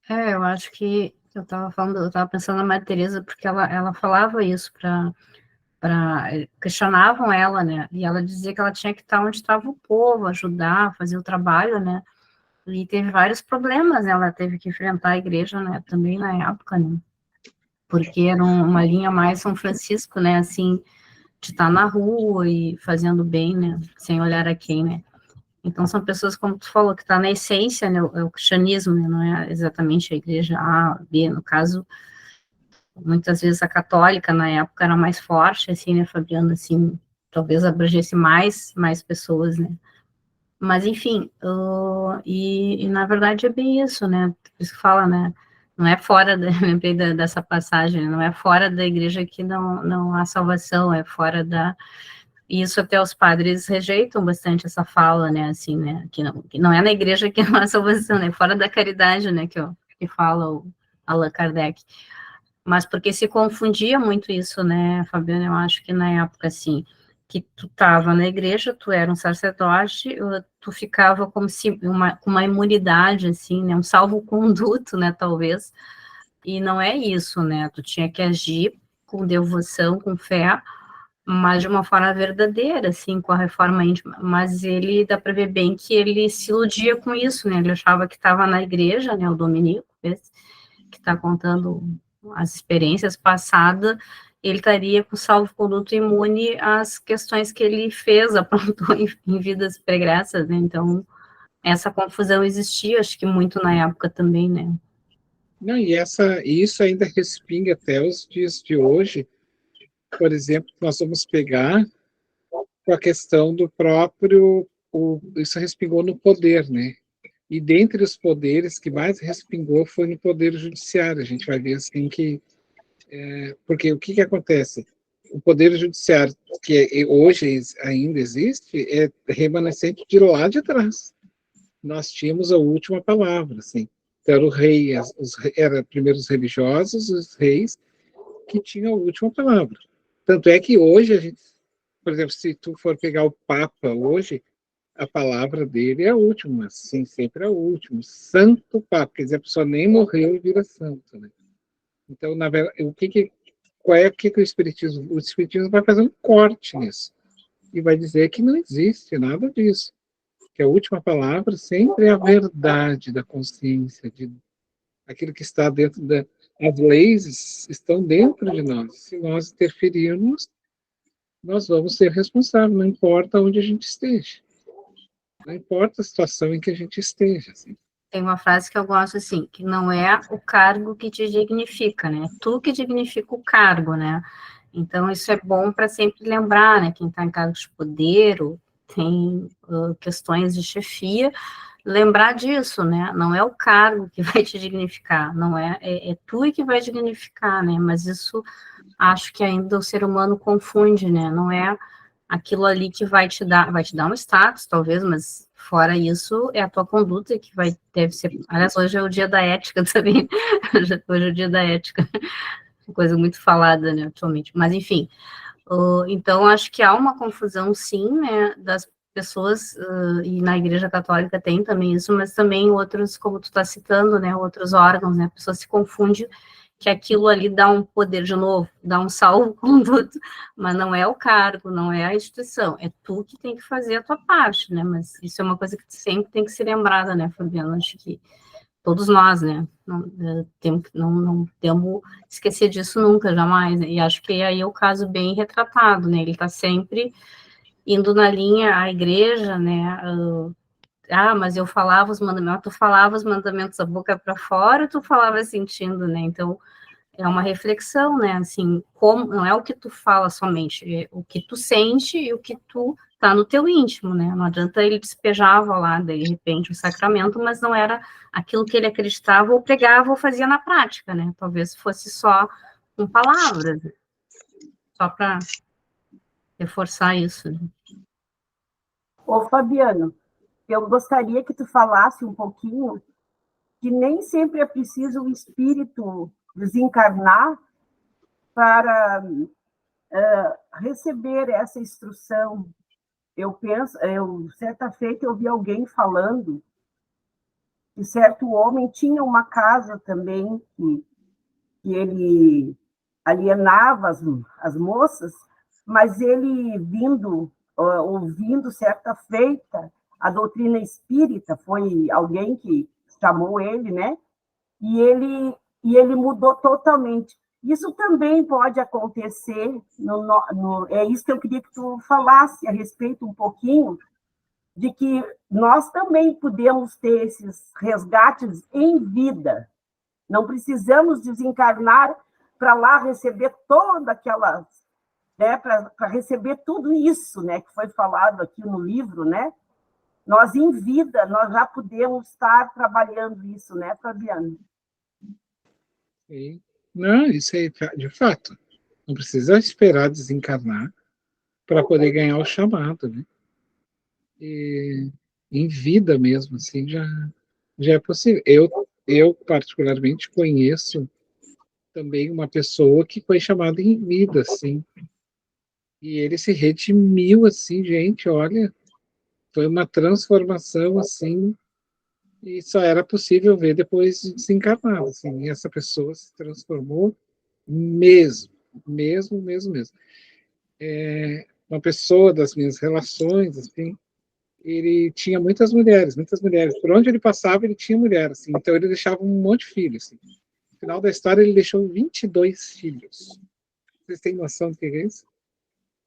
S9: Eu acho que eu estava pensando na Madre Teresa porque ela falava isso questionavam ela, né? E ela dizia que ela tinha que estar onde estava o povo, ajudar, fazer o trabalho, né? E teve vários problemas, né? Ela teve que enfrentar a igreja, né? Também na época, né? Porque era uma linha mais São Francisco, né? Assim, de estar na rua e fazendo bem, né? Sem olhar a quem, né? Então, são pessoas, como tu falou, que está na essência, né? O cristianismo, né? Não é exatamente a igreja A, B, no caso, muitas vezes a católica, na época, era mais forte, assim, né, Fabiana, assim, talvez abrangesse mais pessoas, né? Mas, enfim, e na verdade é bem isso, né? Por isso que fala, né? Não é fora, lembrei dessa passagem, não é fora da igreja que não há salvação, é fora da... E isso até os padres rejeitam bastante essa fala, né, assim, né, que não é na igreja que não há salvação, né, fora da caridade, né, que fala o Allan Kardec. Mas porque se confundia muito isso, né, Fabiana, eu acho que na época, assim, que tu estava na igreja, tu era um sacerdote, tu ficava como se com uma imunidade, assim, né, um salvo-conduto, né, talvez, e não é isso, né, tu tinha que agir com devoção, com fé, mas de uma forma verdadeira, assim, com a reforma íntima, mas ele, dá para ver bem que ele se iludia com isso, né, ele achava que estava na igreja, né, o Dominico, que está contando as experiências passadas, ele estaria com salvo-conduto imune às questões que ele fez, aprontou em vidas pregressas, né, então essa confusão existia, acho que muito na época também, né.
S6: Não, e isso ainda respinga até os dias de hoje. Por exemplo, nós vamos pegar com a questão do próprio, isso respingou no poder, né? E dentre os poderes que mais respingou foi no poder judiciário. A gente vai ver assim que, porque o que acontece? O poder judiciário que hoje ainda existe é remanescente de lá de trás. Nós tínhamos a última palavra, assim. Então, era o rei, era primeiro os religiosos, os reis, que tinham a última palavra. Tanto é que hoje a gente, por exemplo, se tu for pegar o Papa hoje, a palavra dele é a última, sim, sempre é o último. Santo Papa, quer dizer, a pessoa nem morreu e vira santo, né? Então, na verdade, qual é o que o Espiritismo? O Espiritismo vai fazer um corte nisso e vai dizer que não existe nada disso. Que a última palavra sempre é a verdade da consciência, de aquilo que está dentro da... As leis estão dentro de nós. Se nós interferirmos, nós vamos ser responsáveis, não importa onde a gente esteja. Não importa a situação em que a gente esteja. Assim.
S9: Tem uma frase que eu gosto, assim, que não é o cargo que te dignifica, né? Tu que dignifica o cargo, né? Então, isso é bom para sempre lembrar, né? Quem está em cargo de poder, ou tem questões de chefia, lembrar disso, né? Não é o cargo que vai te dignificar, não é tu que vai dignificar, né? Mas isso acho que ainda o ser humano confunde, né? Não é aquilo ali que vai te dar um status, talvez, mas fora isso, é a tua conduta que deve ser. Aliás, hoje é o dia da ética também. Hoje é o dia da ética. Coisa muito falada, né, atualmente. Mas, enfim. Então, acho que há uma confusão, sim, né, das pessoas, e na Igreja Católica tem também isso, mas também outros, como tu está citando, né, outros órgãos, né, a pessoa se confunde que aquilo ali dá um poder, de novo, dá um salvo-conduto, mas não é o cargo, não é a instituição, é tu que tem que fazer a tua parte, né, mas isso é uma coisa que sempre tem que ser lembrada, né, Fabiana, acho que todos nós, né, não temos esquecer disso nunca, jamais, né, e acho que aí é o caso bem retratado, né, ele está sempre indo na linha, a igreja, né, mas eu falava os mandamentos, tu falava os mandamentos da boca para fora, tu falava sentindo, né, então é uma reflexão, né, assim, como, não é o que tu fala somente, é o que tu sente e o que tu tá no teu íntimo, né, não adianta ele despejava lá, de repente, o sacramento, mas não era aquilo que ele acreditava ou pregava ou fazia na prática, né, talvez fosse só com palavras, só para reforçar isso.
S3: Ô, Fabiano, eu gostaria que tu falasse um pouquinho que nem sempre é preciso o espírito desencarnar para receber essa instrução. Certa feita eu vi alguém falando que certo homem tinha uma casa também que ele alienava as moças, mas ele ouvindo certa feita a doutrina espírita, foi alguém que chamou ele, né? E ele mudou totalmente. Isso também pode acontecer, é isso que eu queria que tu falasse a respeito um pouquinho, de que nós também podemos ter esses resgates em vida. Não precisamos desencarnar para lá receber toda aquela, né, para receber tudo isso, né, que foi falado aqui no livro, né? Nós, em vida, nós já podemos estar trabalhando isso, né, Fabiana?
S6: E, não, isso é de fato. Não precisa esperar desencarnar para poder ganhar o chamado, né? E em vida mesmo, assim, já é possível. Eu particularmente conheço também uma pessoa que foi chamada em vida, assim, e ele se redimiu, assim, gente, olha, foi uma transformação, assim, e só era possível ver depois de desencarnado, assim, e essa pessoa se transformou mesmo, mesmo. Uma pessoa das minhas relações, assim, ele tinha muitas mulheres. Por onde ele passava, ele tinha mulher, assim, então ele deixava um monte de filhos, assim. No final da história, ele deixou 22 filhos. Vocês têm noção do que é isso?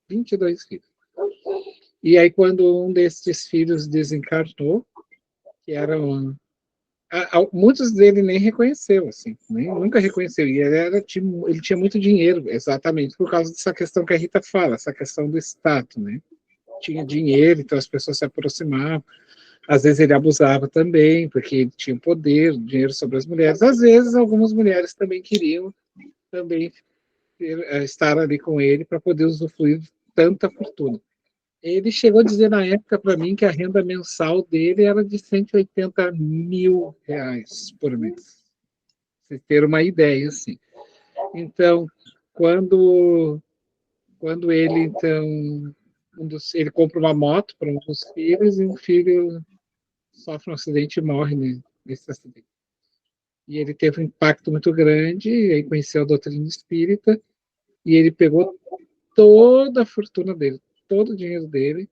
S6: 22 filhos. E aí, quando um desses filhos desencarnou, que era um... muitos dele nem reconheceu, assim, nunca reconheceu. E ele tinha muito dinheiro, exatamente, por causa dessa questão que a Rita fala, essa questão do status, né? Tinha dinheiro, então as pessoas se aproximavam. Às vezes ele abusava também, porque ele tinha poder, dinheiro sobre as mulheres. Às vezes algumas mulheres também queriam também estar ali com ele para poder usufruir de tanta fortuna. Ele chegou a dizer na época para mim que a renda mensal dele era de 180 mil reais por mês. Vocês terem uma ideia, assim. Então, quando ele, então, ele compra uma moto para um dos filhos e um filho sofre um acidente e morre, né, nesse acidente. E ele teve um impacto muito grande, e aí conheceu a doutrina espírita, e ele pegou toda a fortuna dele, todo o dinheiro dele,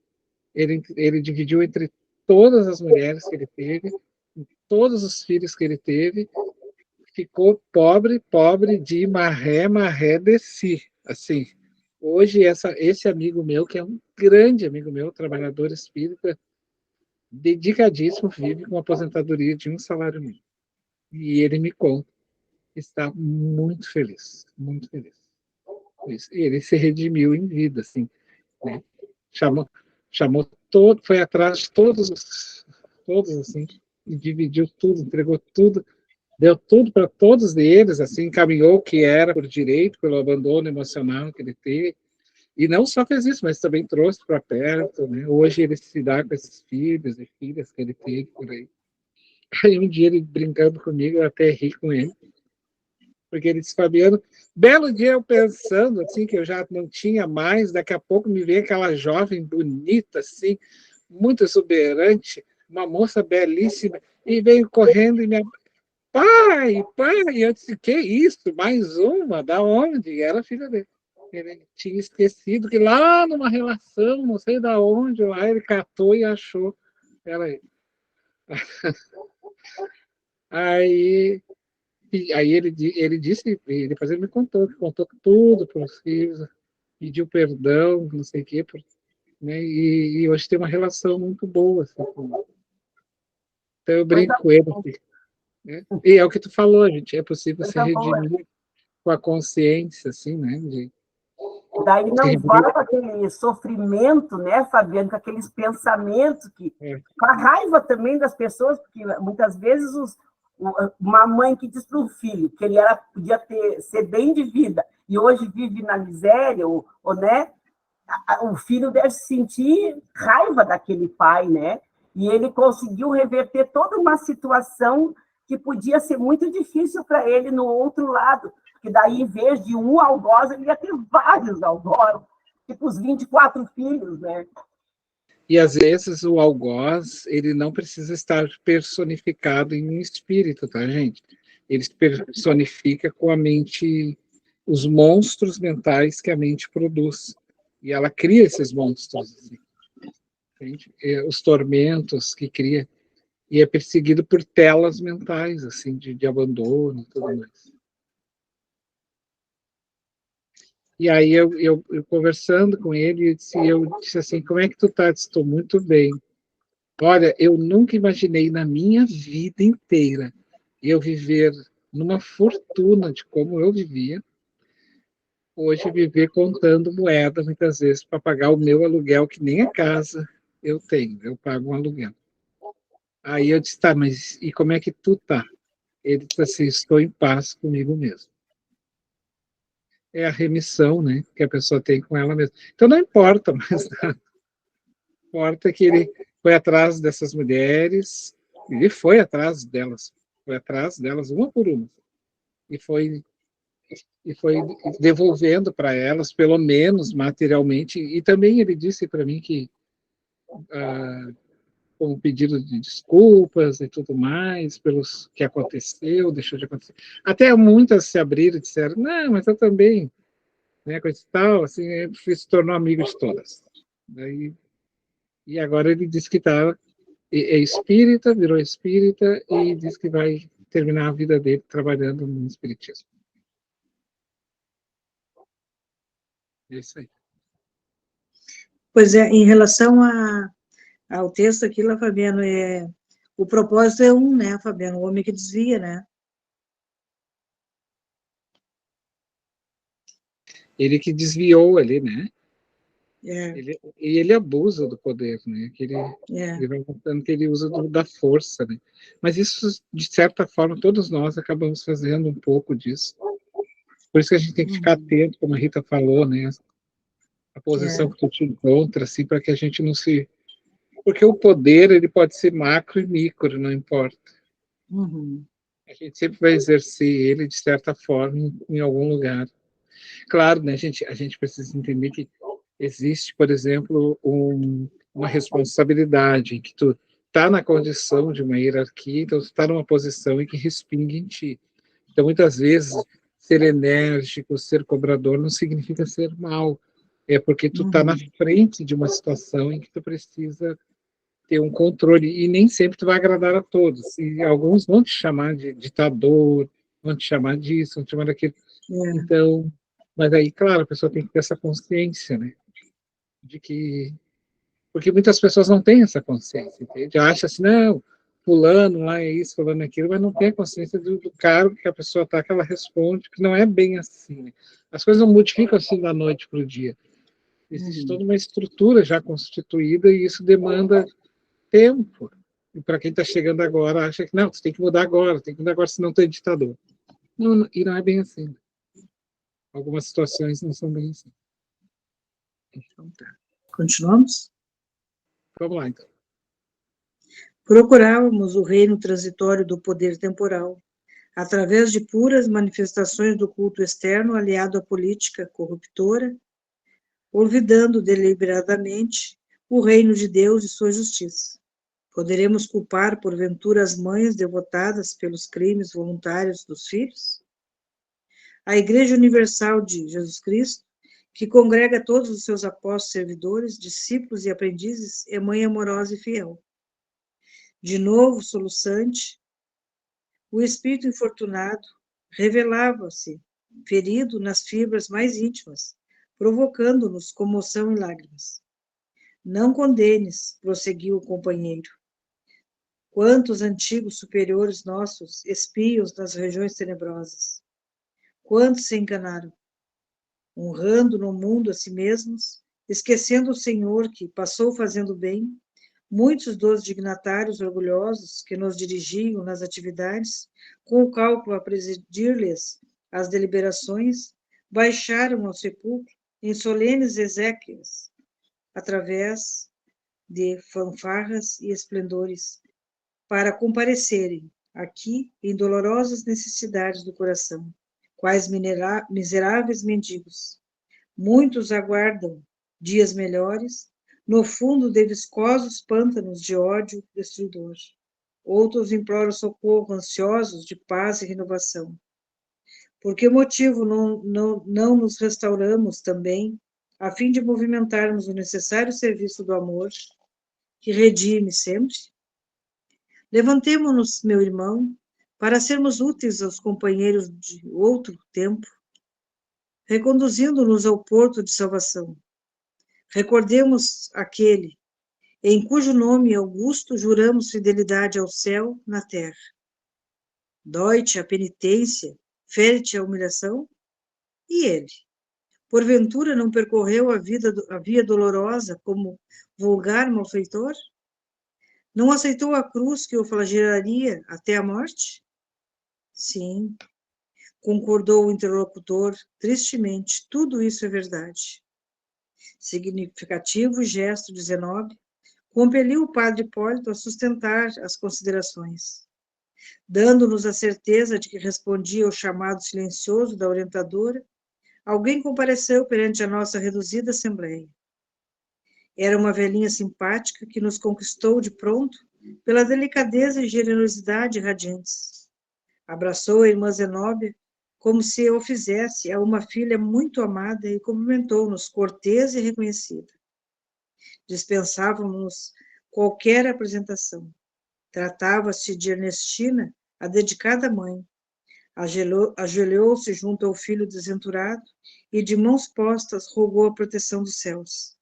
S6: ele dividiu entre todas as mulheres que ele teve, todos os filhos que ele teve, ficou pobre de maré de si, assim. Hoje, esse amigo meu, que é um grande amigo meu, trabalhador espírita, dedicadíssimo, vive com aposentadoria de um salário mínimo. E ele me conta, está muito feliz, muito feliz. E ele se redimiu em vida, assim, né? Chamou todo, foi atrás de todos, assim, e dividiu tudo, entregou tudo, deu tudo para todos eles, assim, encaminhou o que era por direito, pelo abandono emocional que ele teve. E não só fez isso, mas também trouxe para perto, né? Hoje ele se dá com esses filhos e filhas que ele teve por aí. Aí um dia ele brincando comigo, eu até ri com ele, porque ele disse, Fabiano, belo dia eu pensando, assim, que eu já não tinha mais, daqui a pouco me veio aquela jovem bonita, assim, muito exuberante, uma moça belíssima, e veio correndo e me... Pai, eu disse, que isso? Mais uma? Da onde? Era filha dele. Ele tinha esquecido que lá numa relação, não sei da onde, lá ele catou e achou. Era ele. Aí ele disse, depois ele me contou tudo para os filhos, pediu perdão, não sei o quê, né, e hoje tem uma relação muito boa. Assim, então eu brinco com ele. Assim, né? E é o que tu falou, gente, é possível se redimir com a consciência, assim, né?
S3: Daí não vai com aquele sofrimento, né, Fabiano, com aqueles pensamentos, com a raiva também das pessoas, porque muitas vezes uma mãe que diz para um filho que ele podia ser bem de vida e hoje vive na miséria, né, o filho deve sentir raiva daquele pai, né? E ele conseguiu reverter toda uma situação que podia ser muito difícil para ele no outro lado, porque daí, em vez de um algoz, ele ia ter vários algozes, tipo os 24 filhos, né?
S6: E, às vezes, o algoz, ele não precisa estar personificado em um espírito, tá, gente? Ele se personifica com a mente, os monstros mentais que a mente produz. E ela cria esses monstros, assim, os tormentos que cria. E é perseguido por telas mentais, assim, de abandono e tudo mais. E aí eu conversando com ele, eu disse assim, como é que tu tá? Estou muito bem. Olha, eu nunca imaginei na minha vida inteira eu viver numa fortuna de como eu vivia, hoje viver contando moeda muitas vezes para pagar o meu aluguel, que nem a casa eu tenho, eu pago um aluguel. Aí eu disse, tá, mas e como é que tu tá? ele diz assim, estou em paz comigo mesmo. É a remissão, né, que a pessoa tem com ela mesma. Então não importa mais nada. Importa que ele foi atrás dessas mulheres, ele foi atrás delas uma por uma, e foi devolvendo para elas, pelo menos materialmente, e também ele disse para mim que com pedido de desculpas e tudo mais, pelos que aconteceu, deixou de acontecer. Até muitas se abriram e disseram, não, mas eu também, né, coisa e tal, assim, ele se tornou amigo de todas. E agora ele disse que é espírita, virou espírita, e diz que vai terminar a vida dele trabalhando no espiritismo. É isso aí.
S8: Pois é, em relação ao texto aqui, lá, Fabiano, o propósito é um, né, Fabiano? O homem que desvia, né?
S6: Ele que desviou ali, né?
S8: É,
S6: Ele abusa do poder, né? Ele vai mostrando que ele usa da força, né? Mas isso, de certa forma, todos nós acabamos fazendo um pouco disso. Por isso que a gente tem que ficar atento, como a Rita falou, né? A posição que tu te encontra, assim, para que a gente não se... Porque o poder, ele pode ser macro e micro, não importa. A gente sempre vai exercer ele, de certa forma, em algum lugar. Claro, né, a gente precisa entender que existe, por exemplo, uma responsabilidade, que tu está na condição de uma hierarquia, então tu está numa posição em que respinga em ti. Então, muitas vezes, ser enérgico, ser cobrador, não significa ser mal. É porque tu está na frente de uma situação em que tu precisa ter um controle, e nem sempre tu vai agradar a todos. E alguns vão te chamar de ditador, vão te chamar disso, vão te chamar daquilo. Então, mas aí, claro, a pessoa tem que ter essa consciência, né? De que... Porque muitas pessoas não têm essa consciência, entende? Acha assim, não, fulano lá é isso, fulano é aquilo, mas não tem a consciência do cargo que a pessoa está, que ela responde, que não é bem assim, né? As coisas não modificam assim da noite para o dia. Existe toda uma estrutura já constituída e isso demanda tempo. E para quem está chegando agora, acha que não, você tem que mudar agora, senão tu é ditador. Não, e não é bem assim. Algumas situações não são bem assim.
S8: Então tá. Continuamos?
S6: Vamos lá, então.
S8: Procurávamos o reino transitório do poder temporal, através de puras manifestações do culto externo aliado à política corruptora, olvidando deliberadamente o reino de Deus e sua justiça. Poderemos culpar, porventura, as mães devotadas pelos crimes voluntários dos filhos? A Igreja Universal de Jesus Cristo, que congrega todos os seus apóstolos, servidores, discípulos e aprendizes, é mãe amorosa e fiel. De novo, soluçante, o espírito infortunado revelava-se, ferido nas fibras mais íntimas, provocando-nos comoção e lágrimas. Não condenes, prosseguiu o companheiro. Quantos antigos superiores nossos espiam nas regiões tenebrosas? Quantos se enganaram? Honrando no mundo a si mesmos, esquecendo o Senhor que passou fazendo bem, muitos dos dignatários orgulhosos que nos dirigiam nas atividades, com o cálculo a presidir-lhes as deliberações, baixaram ao sepulcro em solenes exéquias, através de fanfarras e esplendores, para comparecerem aqui em dolorosas necessidades do coração, quais miseráveis mendigos. Muitos aguardam dias melhores, no fundo de viscosos pântanos de ódio destruidor. Outros imploram socorro, ansiosos de paz e renovação. Por que motivo não nos restauramos também, a fim de movimentarmos o necessário serviço do amor, que redime sempre? Levantemo-nos, meu irmão, para sermos úteis aos companheiros de outro tempo, reconduzindo-nos ao porto de salvação. Recordemos aquele em cujo nome augusto juramos fidelidade ao céu na terra. Dói-te a penitência, fere-te a humilhação? E ele? Porventura não percorreu a via dolorosa como vulgar malfeitor? Não aceitou a cruz que o flagelaria até a morte? Sim, concordou o interlocutor tristemente, tudo isso é verdade. Significativo gesto de Zenobia compeliu o padre Hipólito a sustentar as considerações, dando-nos a certeza de que respondia ao chamado silencioso da orientadora. Alguém compareceu perante a nossa reduzida assembleia. Era uma velhinha simpática que nos conquistou de pronto pela delicadeza e generosidade radiantes. Abraçou a irmã Zenóbia como se o fizesse a uma filha muito amada e cumprimentou-nos cortês e reconhecida. Dispensávamos qualquer apresentação. Tratava-se de Ernestina, a dedicada mãe. Ajoelhou-se junto ao filho desventurado e, de mãos postas, rogou a proteção dos céus.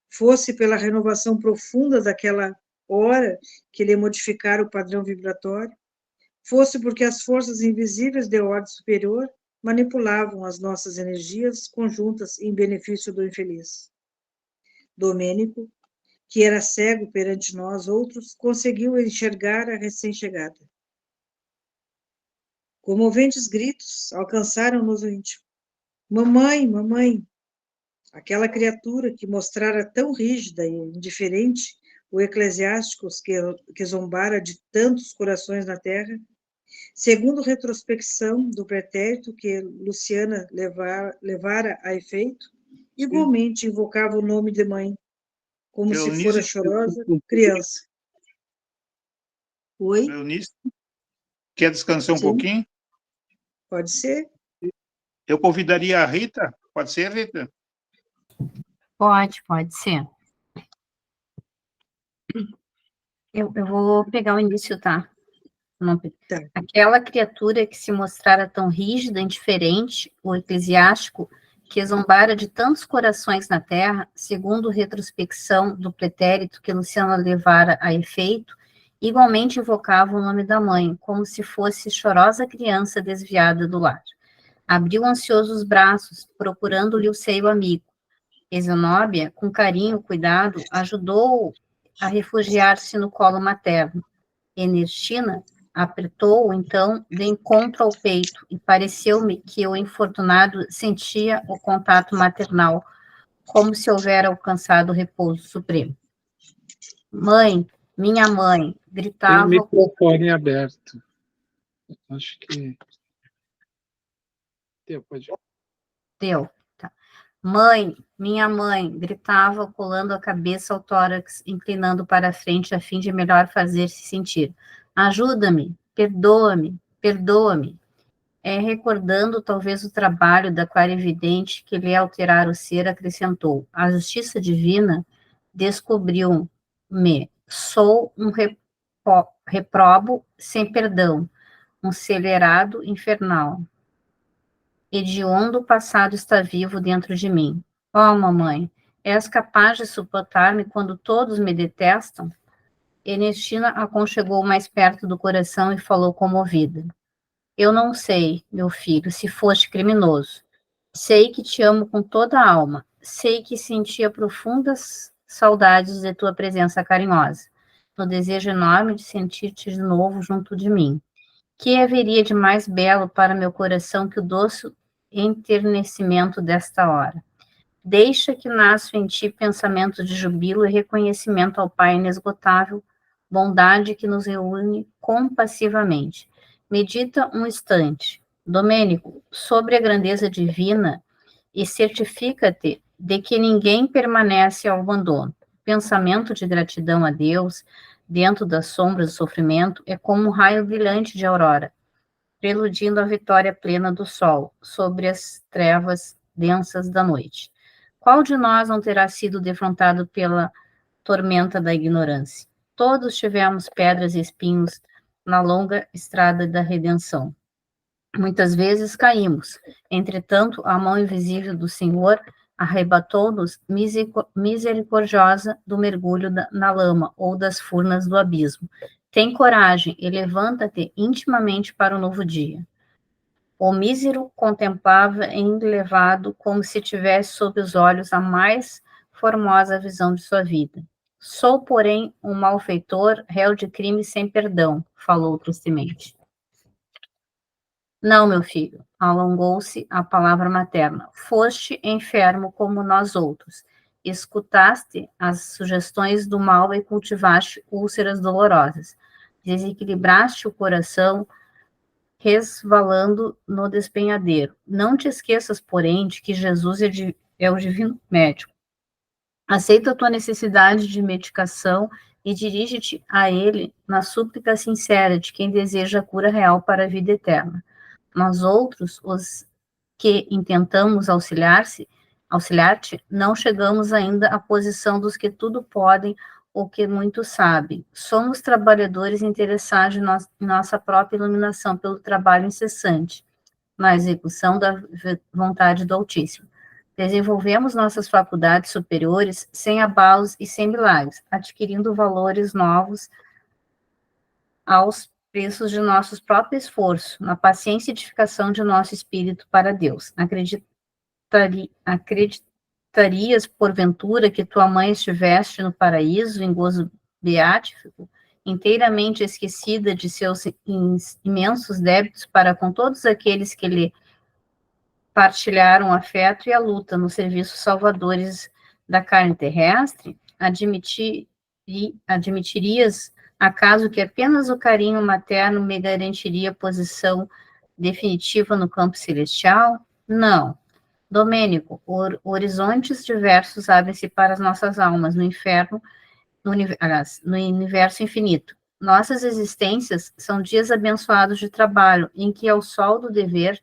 S8: Fosse pela renovação profunda daquela hora que lhe modificara o padrão vibratório, fosse porque as forças invisíveis de ordem superior manipulavam as nossas energias conjuntas em benefício do infeliz. Domênico, que era cego perante nós outros, conseguiu enxergar a recém-chegada. Comoventes gritos alcançaram-nos o íntimo. Mamãe, mamãe! Aquela criatura que mostrara tão rígida e indiferente o eclesiástico que zombara de tantos corações na terra, segundo retrospecção do pretérito que Luciana levara a efeito, igualmente invocava o nome de mãe, como se fora chorosa criança. Oi?
S2: Eunice, quer descansar um
S8: Sim.
S2: pouquinho?
S8: Pode ser?
S2: Eu convidaria a Rita. Pode ser, Rita?
S9: Pode ser. Eu vou pegar o início, tá?
S8: Tá.
S9: Aquela criatura que se mostrara tão rígida, indiferente, o eclesiástico, que zombara de tantos corações na terra, segundo retrospecção do pretérito que Luciana levara a efeito, igualmente invocava o nome da mãe, como se fosse chorosa criança desviada do lar. Abriu ansioso os braços, procurando-lhe o seio amigo. E Zenóbia, com carinho e cuidado, ajudou-o a refugiar-se no colo materno. Ernestina apertou-o, então, de encontro ao peito, e pareceu-me que o infortunado sentia o contato maternal, como se houvera alcançado o repouso supremo. Mãe, minha mãe,
S6: Tem o
S9: gritava...
S6: microfone aberto. Acho que...
S9: Deu. Tá. Mãe, minha mãe, gritava, colando a cabeça ao tórax, inclinando para a frente a fim de melhor fazer-se sentir. Ajuda-me, perdoa-me, perdoa-me. Recordando talvez o trabalho da clarividente que lhe alterara o ser, acrescentou: a justiça divina descobriu-me. Sou um reprobo sem perdão, um celerado infernal. Hediondo passado está vivo dentro de mim. Ó, mamãe, és capaz de suportar-me quando todos me detestam? Ernestina aconchegou mais perto do coração e falou comovida. Eu não sei, meu filho, se foste criminoso. Sei que te amo com toda a alma. Sei que sentia profundas saudades de tua presença carinhosa, no desejo enorme de sentir-te de novo junto de mim. Que haveria de mais belo para meu coração que o doce enternecimento desta hora? Deixa que nasça em ti pensamento de jubilo e reconhecimento ao Pai inesgotável, bondade que nos reúne compassivamente. Medita um instante, Domênico, sobre a grandeza divina e certifica-te de que ninguém permanece ao abandono. Pensamento de gratidão a Deus, dentro das sombras do sofrimento, é como um raio brilhante de aurora, preludindo a vitória plena do sol sobre as trevas densas da noite. Qual de nós não terá sido defrontado pela tormenta da ignorância? Todos tivemos pedras e espinhos na longa estrada da redenção. Muitas vezes caímos, entretanto, a mão invisível do Senhor arrebatou-nos misericordiosa do mergulho na lama ou das furnas do abismo. Tem coragem e levanta-te intimamente para o novo dia. O mísero contemplava enlevado como se tivesse sob os olhos a mais formosa visão de sua vida. Sou, porém, um malfeitor, réu de crime sem perdão, falou tristemente. Não, meu filho, alongou-se a palavra materna. Foste enfermo como nós outros. Escutaste as sugestões do mal e cultivaste úlceras dolorosas. Desequilibraste o coração, resvalando no despenhadeiro. Não te esqueças, porém, de que Jesus é o divino médico. Aceita a tua necessidade de medicação e dirige-te a ele na súplica sincera de quem deseja a cura real para a vida eterna. Nós outros, os que intentamos auxiliar-te, não chegamos ainda à posição dos que tudo podem ou que muito sabem. Somos trabalhadores interessados em nossa própria iluminação pelo trabalho incessante, na execução da vontade do Altíssimo. Desenvolvemos nossas faculdades superiores sem abalos e sem milagres, adquirindo valores novos aos preços de nosso próprio esforço, na paciência e edificação de nosso espírito para Deus. Acreditarias, porventura, que tua mãe estiveste no paraíso, em gozo beático, inteiramente esquecida de seus imensos débitos para com todos aqueles que lhe partilharam o afeto e a luta nos serviços salvadores da carne terrestre? Admitirias, acaso, que apenas o carinho materno me garantiria posição definitiva no campo celestial? Não. Domênico, horizontes diversos abrem-se para as nossas almas no inferno, no universo infinito. Nossas existências são dias abençoados de trabalho, em que ao sol do dever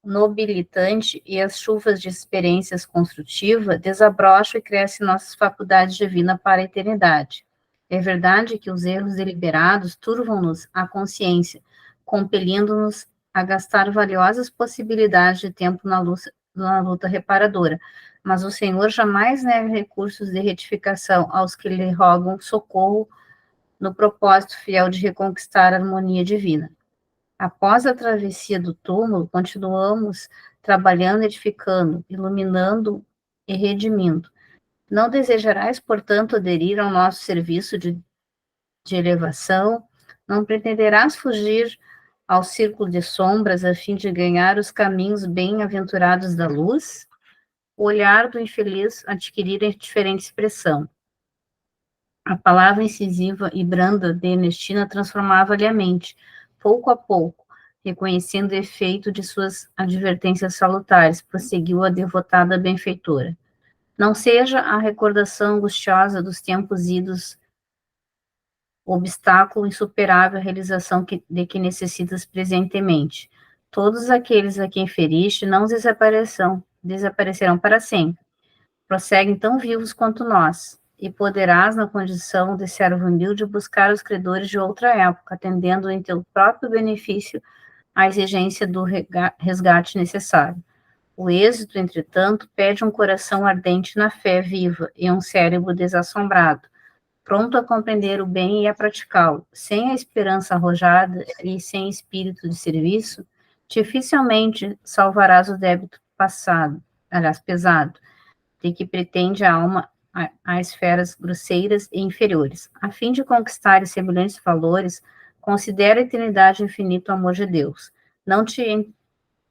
S9: nobilitante e as chuvas de experiências construtiva desabrocham e crescem nossas faculdades divinas para a eternidade. É verdade que os erros deliberados turvam-nos a consciência, compelindo-nos a gastar valiosas possibilidades de tempo na luta reparadora, mas o Senhor jamais nega recursos de retificação aos que lhe rogam socorro no propósito fiel de reconquistar a harmonia divina. Após a travessia do túmulo, continuamos trabalhando, edificando, iluminando e redimindo. Não desejarás, portanto, aderir ao nosso serviço de elevação? Não pretenderás fugir ao círculo de sombras a fim de ganhar os caminhos bem-aventurados da luz? O olhar do infeliz adquirira diferente expressão. A palavra incisiva e branda de Ernestina transformava-lhe a mente, pouco a pouco, reconhecendo o efeito de suas advertências salutares, prosseguiu a devotada benfeitora. Não seja a recordação angustiosa dos tempos idos obstáculo insuperável à realização de que necessitas presentemente. Todos aqueles a quem feriste não desaparecerão para sempre. Prosseguem tão vivos quanto nós, e poderás, na condição de servo humilde, buscar os credores de outra época, atendendo em teu próprio benefício à exigência do resgate necessário. O êxito, entretanto, pede um coração ardente na fé viva e um cérebro desassombrado, pronto a compreender o bem e a praticá-lo. Sem a esperança arrojada e sem espírito de serviço, dificilmente salvarás o débito pesado, de que pretende a alma a esferas grosseiras e inferiores. A fim de conquistar esses semelhantes valores, considera a eternidade e infinito amor de Deus. Não te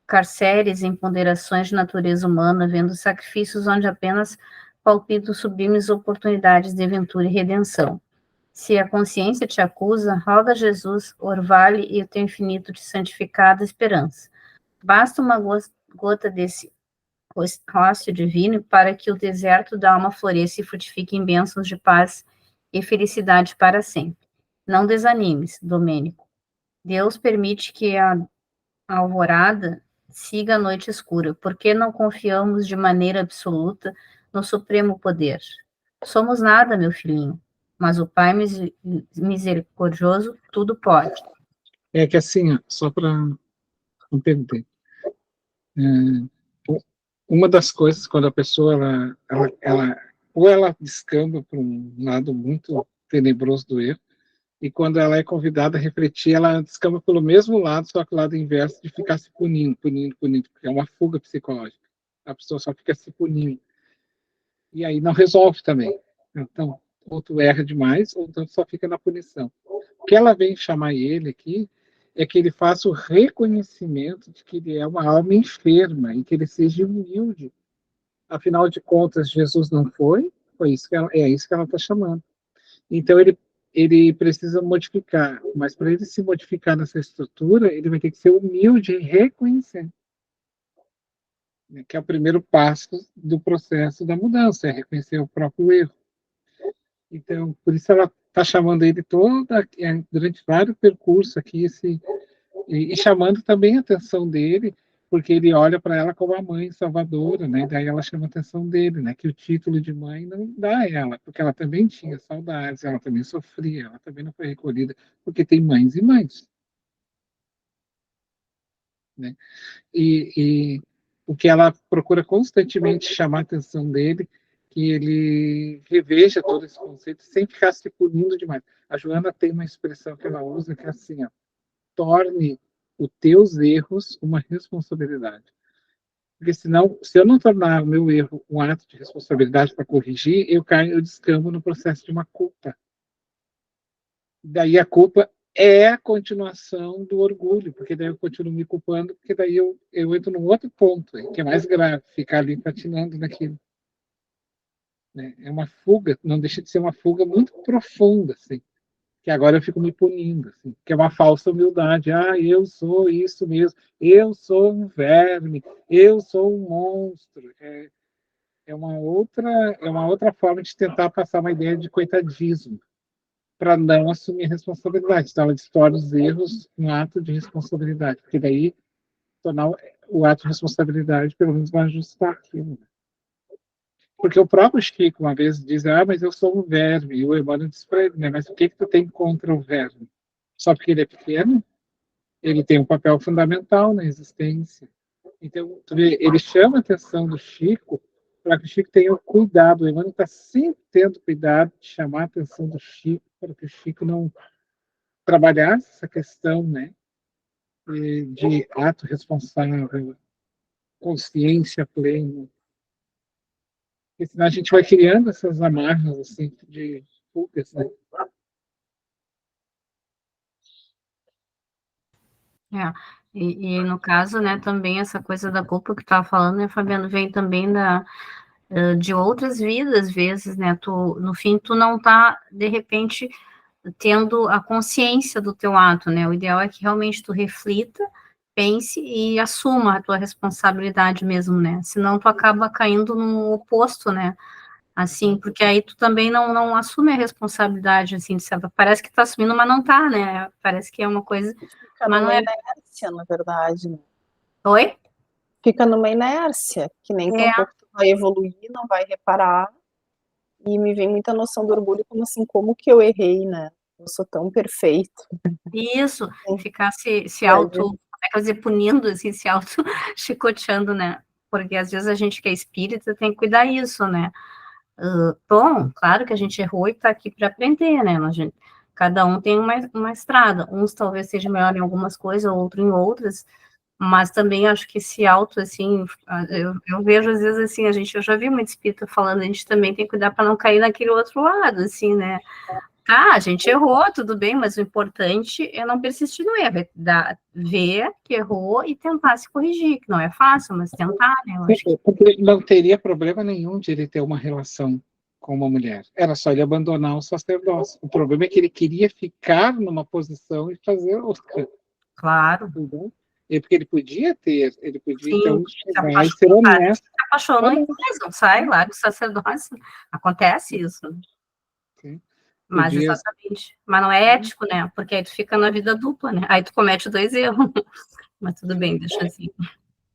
S9: encarceres em ponderações de natureza humana, vendo sacrifícios onde apenas palpitam sublimes oportunidades de ventura e redenção. Se a consciência te acusa, roga a Jesus, orvalhe e o teu infinito de santificada esperança. Basta uma gota desse róseo divino para que o deserto da alma floresça e frutifique em bênçãos de paz e felicidade para sempre. Não desanimes, Domênico. Deus permite que a alvorada siga a noite escura, porque não confiamos de maneira absoluta no supremo poder. Somos nada, meu filhinho, mas o Pai misericordioso tudo pode.
S6: É que assim, ó, só para não perder, uma das coisas, quando a pessoa, ou ela descamba para um lado muito tenebroso do erro, e quando ela é convidada a refletir, ela descamba pelo mesmo lado, só que o lado inverso de ficar se punindo, porque é uma fuga psicológica. A pessoa só fica se punindo. E aí não resolve também. Então, ou tu erra demais, ou então só fica na punição. O que ela vem chamar ele aqui é que ele faça o reconhecimento de que ele é uma alma enferma e que ele seja humilde. Afinal de contas, Jesus não foi isso que é isso que ela está chamando. Então, ele precisa modificar, mas para ele se modificar nessa estrutura, ele vai ter que ser humilde e reconhecer, né, que é o primeiro passo do processo da mudança, é reconhecer o próprio erro. Então, por isso ela está chamando ele durante vários percursos aqui, e chamando também a atenção dele, porque ele olha para ela como a mãe salvadora, né? Daí ela chama a atenção dele, né? Que o título de mãe não dá a ela, porque ela também tinha saudades, ela também sofria, ela também não foi recolhida, porque tem mães e mães, né? E o que ela procura constantemente chamar a atenção dele, que ele reveja todo esse conceito sem ficar se punindo demais. A Joana tem uma expressão que ela usa que é assim, ó, torne os teus erros uma responsabilidade. Porque senão, se eu não tornar o meu erro um ato de responsabilidade para corrigir, eu descambo no processo de uma culpa. Daí a culpa é a continuação do orgulho, porque daí eu continuo me culpando, porque daí eu entro num outro ponto, que é mais grave, ficar ali patinando naquilo. Né? É uma fuga, não deixa de ser uma fuga muito profunda, assim, que agora eu fico me punindo, assim, que é uma falsa humildade. Ah, eu sou isso mesmo, eu sou um verme, eu sou um monstro. É uma outra forma de tentar passar uma ideia de coitadismo, para não assumir responsabilidade. Então, ela distorce os erros em ato de responsabilidade, porque daí tornar o ato de responsabilidade, pelo menos, vai ajustar aquilo. Porque o próprio Chico, uma vez, diz, mas eu sou um verme, e o Emmanuel diz para ele, né, mas o que tu tem contra o verme? Só porque ele é pequeno? Ele tem um papel fundamental na existência. Então, tu vê, ele chama a atenção do Chico para que o Chico tenha o cuidado. O Emmanuel está sempre tendo cuidado de chamar a atenção do Chico para que o Chico não trabalhasse essa questão, né, de ato responsável, consciência plena. Porque senão a gente vai criando essas amarras assim, de fugas, né?
S9: É. E no caso, né, também essa coisa da culpa que tu estava falando, né, Fabiano, vem também de outras vidas, às vezes, né, no fim, tu não tá, de repente, tendo a consciência do teu ato, né, o ideal é que realmente tu reflita, pense e assuma a tua responsabilidade mesmo, né, senão tu acaba caindo no oposto, né, assim, porque aí tu também não assume a responsabilidade, assim, de certa, parece que tá assumindo, mas não tá, né, parece que é uma coisa,
S10: Fica
S9: mas não
S10: numa
S9: é.
S10: inércia, na verdade, né?
S9: Oi?
S10: Fica numa inércia, que nem
S9: É.
S10: tampouco tu vai evoluir, não vai reparar, e me vem muita noção do orgulho, como assim, como que eu errei, né? Eu sou tão perfeito.
S9: Isso,
S10: Sim.
S9: ficar se auto, como é que eu dizer, punindo, assim, se auto chicoteando, né? Porque às vezes a gente que é espírita tem que cuidar isso, né? Bom, claro que a gente errou e tá aqui para aprender, né? Cada um tem uma estrada, uns talvez seja melhor em algumas coisas, outro em outras, mas também acho que esse auto, assim, eu vejo às vezes assim, eu já vi muito espírita falando, a gente também tem que cuidar para não cair naquele outro lado, assim, né? Tá, a gente errou, tudo bem, mas o importante é não persistir no erro, é ver que errou e tentar se corrigir, que não é fácil, mas tentar, né? Eu acho que...
S6: Porque não teria problema nenhum de ele ter uma relação com uma mulher. Era só ele abandonar o sacerdócio. O problema é que ele queria ficar numa posição e fazer outra.
S9: Claro.
S6: Entendeu? Porque ele podia
S9: Sim,
S6: então chegar e ser honesto.
S9: Se apaixonou e não sai lá do sacerdócio. Acontece isso.
S6: Sim.
S9: Mas exatamente. Mas não é ético, né? Porque aí tu fica na vida dupla, né? Aí tu comete 2 erros. Mas tudo bem, deixa assim.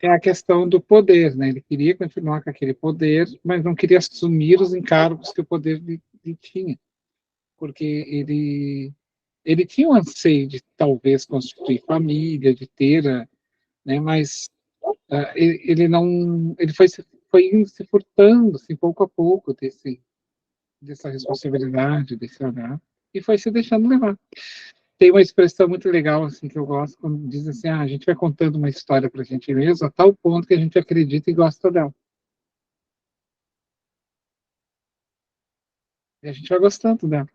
S6: É a questão do poder, né? Ele queria continuar com aquele poder, mas não queria assumir os encargos que o poder lhe tinha. Porque ele tinha um anseio de talvez constituir família, de ter, né? Mas ele não, ele foi indo se furtando, assim, pouco a pouco dessa responsabilidade, desse olhar, e foi se deixando levar. Tem uma expressão muito legal, assim, que eu gosto, quando diz assim, a gente vai contando uma história para a gente mesmo, a tal ponto que a gente acredita e gosta dela. E a gente vai gostando dela.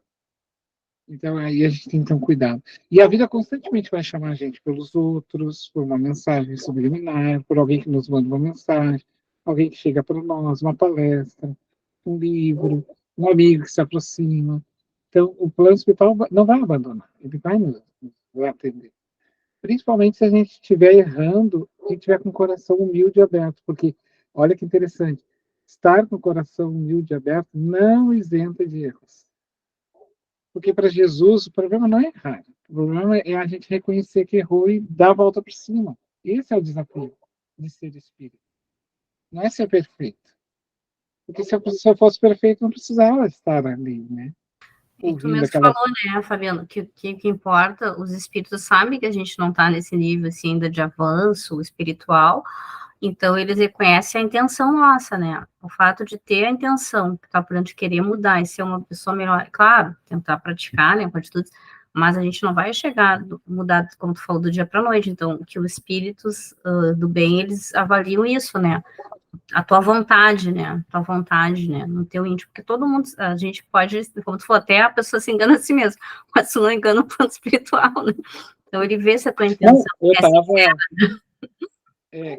S6: Então, aí a gente tem que ter um cuidado. E a vida constantemente vai chamar a gente pelos outros, por uma mensagem subliminar, por alguém que nos manda uma mensagem, alguém que chega para nós, uma palestra, um livro, um amigo que se aproxima. Então, o plano espiritual não vai abandonar, ele vai nos atender. Principalmente se a gente estiver errando e estiver com o coração humilde e aberto, porque, olha que interessante, estar com o coração humilde e aberto não isenta de erros. Porque para Jesus o problema não é errar, o problema é a gente reconhecer que errou e dar a volta por cima. Esse é o desafio de ser espírita. Não é ser perfeito. Porque se a pessoa fosse perfeita, não precisava estar ali, né?
S9: E tu mesmo falou, né, Fabiano, que importa, os espíritos sabem que a gente não está nesse nível assim, ainda de avanço espiritual, então eles reconhecem a intenção nossa, né? O fato de ter a intenção, que está por de querer mudar e ser uma pessoa melhor, claro, tentar praticar, né, com atitudes, mas a gente não vai chegar, mudar, como tu falou, do dia para a noite, então, que os espíritos do bem, eles avaliam isso, né? A tua vontade, né? No teu íntimo, porque todo mundo, a gente pode, como tu falou, até a pessoa se engana a si mesma, mas tu não engana o plano espiritual, né? Então ele vê se a tua intenção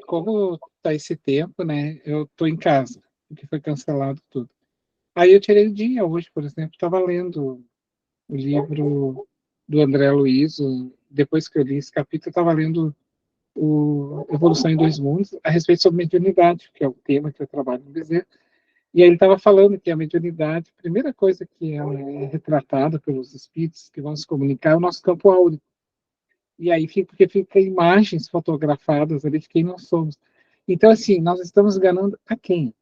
S6: como tá esse tempo, né? Eu tô em casa, porque foi cancelado tudo. Aí eu tirei o dia hoje, por exemplo, estava lendo o livro do André Luiz, depois que eu li esse capítulo, eu estava lendo o Evolução em Dois Mundos, a respeito sobre mediunidade, que é o tema que eu trabalho no Bezerra. E aí ele estava falando que a mediunidade, a primeira coisa que ela é retratada pelos espíritos que vão se comunicar é o nosso campo áurico. E aí porque fica imagens fotografadas ali de quem nós somos. Então, assim, nós estamos enganando a quem?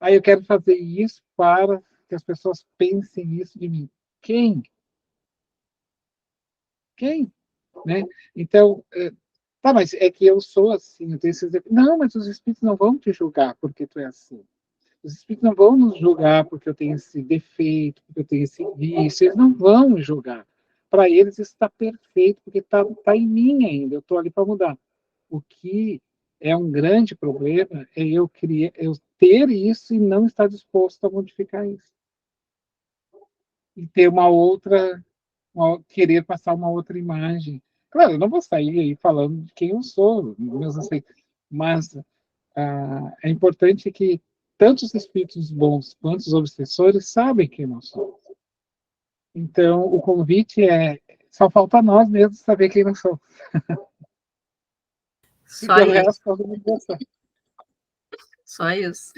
S6: Aí eu quero fazer isso para que as pessoas pensem isso de mim. Quem? Quem? Né? Então, tá, mas é que eu sou assim, eu tenho esses... Não, mas os espíritos não vão te julgar porque tu é assim. Os espíritos não vão nos julgar porque eu tenho esse defeito, porque eu tenho esse vício. Eles não vão me julgar. Para eles isso está perfeito, porque está em mim ainda. Eu estou ali para mudar. O que é um grande problema é eu ter isso e não estar disposto a modificar isso. E ter querer passar uma outra imagem. Claro, eu não vou sair aí falando de quem eu sou, mas é importante que tanto os espíritos bons quanto os obsessores sabem quem nós somos. Então, o convite só falta a nós mesmos saber quem nós somos.
S9: Só
S6: e o
S9: isso.
S6: resto,
S9: Só isso.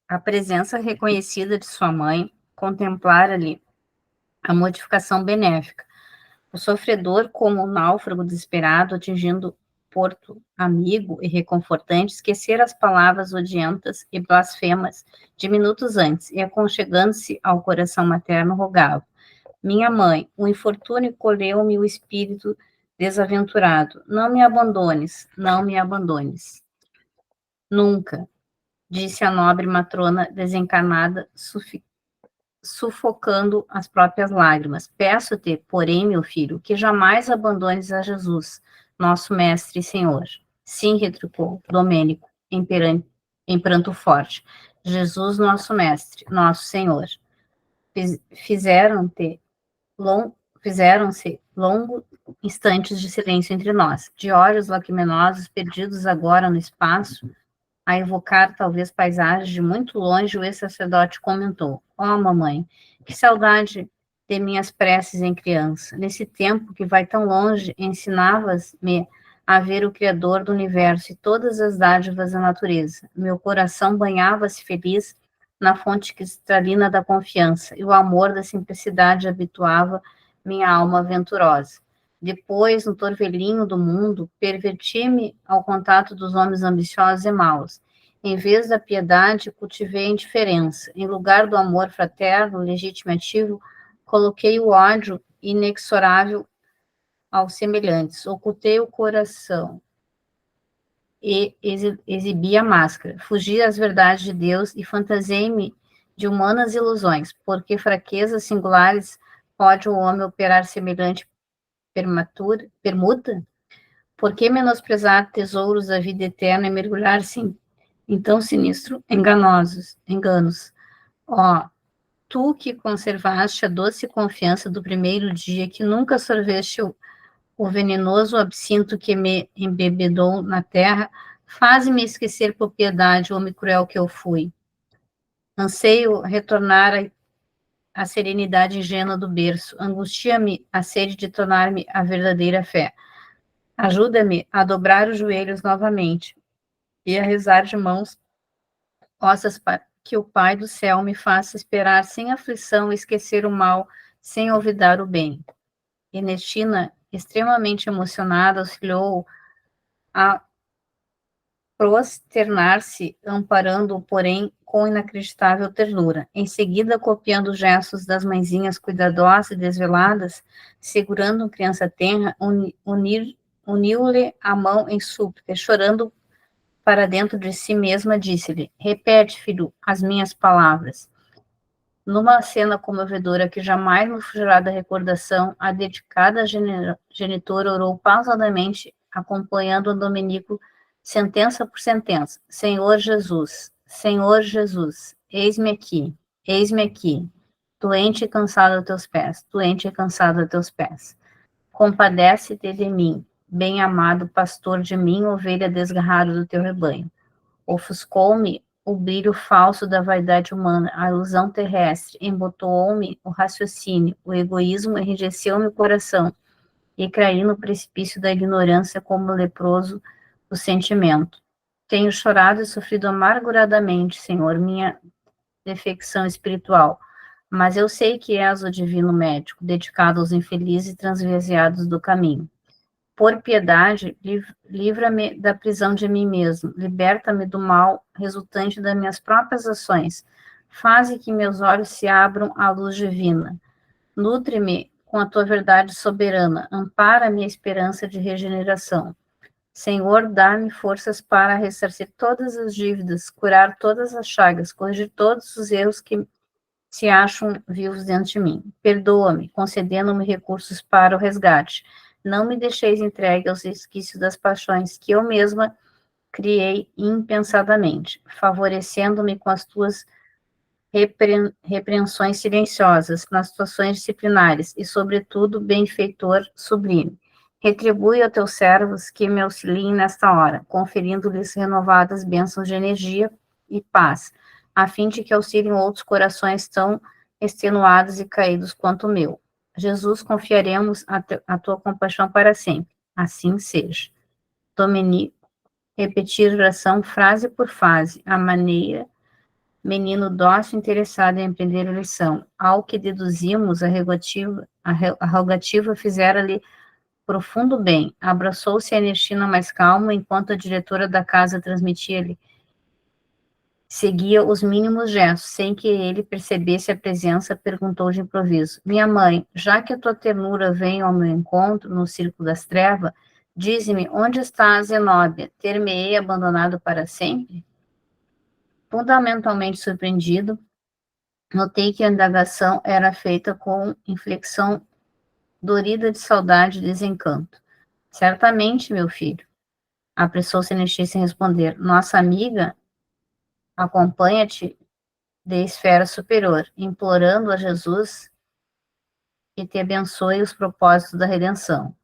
S9: A presença reconhecida de sua mãe, contemplar ali a modificação benéfica. O sofredor, como um náufrago desesperado, atingindo porto amigo e reconfortante, esquecer as palavras odientas e blasfemas de minutos antes e, aconchegando-se ao coração materno, rogava: minha mãe, o infortúnio colheu-me o espírito desaventurado. Não me abandones, não me abandones. Nunca, disse a nobre matrona desencarnada, sufocando as próprias lágrimas. Peço-te, porém, meu filho, que jamais abandones a Jesus, nosso mestre e senhor. Sim, retrucou Domênico, em pranto forte. Jesus, nosso mestre, nosso senhor. Fizeram-se longos instantes de silêncio entre nós, de olhos lacrimenosos, perdidos agora no espaço, a evocar talvez paisagens de muito longe, o ex-sacerdote comentou: mamãe, que saudade de minhas preces em criança. Nesse tempo que vai tão longe, ensinavas-me a ver o Criador do universo e todas as dádivas da natureza. Meu coração banhava-se feliz na fonte cristalina da confiança, e o amor da simplicidade habituava minha alma aventurosa. Depois, no torvelinho do mundo, perverti-me ao contato dos homens ambiciosos e maus. Em vez da piedade, cultivei a indiferença. Em lugar do amor fraterno, legítimo e ativo, coloquei o ódio inexorável aos semelhantes. Ocultei o coração e exibi a máscara. Fugi às verdades de Deus e fantasiei-me de humanas ilusões, porque fraquezas singulares pode o homem operar semelhante permuta? Por que menosprezar tesouros da vida eterna e mergulhar-se em tão sinistro enganos? tu que conservaste a doce confiança do primeiro dia, que nunca sorveste o venenoso absinto que me embebedou na terra, faze-me esquecer por piedade o homem cruel que eu fui. Anseio retornar à serenidade ingênua do berço. Angustia-me a sede de tornar-me a verdadeira fé. Ajuda-me a dobrar os joelhos novamente e a rezar de mãos ossas para que o Pai do céu me faça esperar sem aflição e esquecer o mal, sem olvidar o bem. Ernestina, extremamente emocionada, auxiliou a prosternar-se, amparando-o, porém, com inacreditável ternura. Em seguida, copiando os gestos das mãezinhas cuidadosas e desveladas, segurando a criança tenra, uniu-lhe a mão em súplica, chorando para dentro de si mesma, disse-lhe: repete, filho, as minhas palavras. Numa cena comovedora que jamais me fugirá da recordação, a dedicada genitora orou pausadamente, acompanhando o Domenico sentença por sentença. Senhor Jesus, eis-me aqui, doente e cansado a teus pés, doente e cansado a teus pés. Compadece-te de mim, bem-amado pastor de mim, ovelha desgarrada do teu rebanho. Ofuscou-me o brilho falso da vaidade humana, a ilusão terrestre, embotoou-me o raciocínio, o egoísmo enrijeceu-me o coração, e caí no precipício da ignorância como leproso do sentimento. Tenho chorado e sofrido amarguradamente, Senhor, minha defecção espiritual, mas eu sei que és o divino médico, dedicado aos infelizes e transviados do caminho. Por piedade, livra-me da prisão de mim mesmo, liberta-me do mal resultante das minhas próprias ações, faze que meus olhos se abram à luz divina, nutre-me com a tua verdade soberana, ampara a minha esperança de regeneração. Senhor, dá-me forças para ressarcir todas as dívidas, curar todas as chagas, corrigir todos os erros que se acham vivos dentro de mim. Perdoa-me, concedendo-me recursos para o resgate. Não me deixeis entregue aos resquícios das paixões que eu mesma criei impensadamente, favorecendo-me com as tuas repreensões silenciosas nas situações disciplinares e, sobretudo, benfeitor sublime. Retribui a teus servos que me auxiliem nesta hora, conferindo-lhes renovadas bênçãos de energia e paz, a fim de que auxiliem outros corações tão extenuados e caídos quanto o meu. Jesus, confiaremos a tua compaixão para sempre. Assim seja. Domenico, repetir oração frase por frase, a maneira, menino dócil interessado em aprender a lição. Ao que deduzimos, a rogativa fizera-lhe profundo bem. Abraçou-se a Ernestina mais calma, enquanto a diretora da casa transmitia-lhe. Seguia os mínimos gestos, sem que ele percebesse a presença, perguntou de improviso: minha mãe, já que a tua ternura vem ao meu encontro no círculo das trevas, dize-me, onde está a Zenóbia? Ter-me-ei abandonado para sempre? Fundamentalmente surpreendido, notei que a indagação era feita com inflexão dorida de saudade e desencanto. Certamente, meu filho, apressou-se Ernestina em responder, nossa amiga acompanha-te de esfera superior, implorando a Jesus que te abençoe os propósitos da redenção.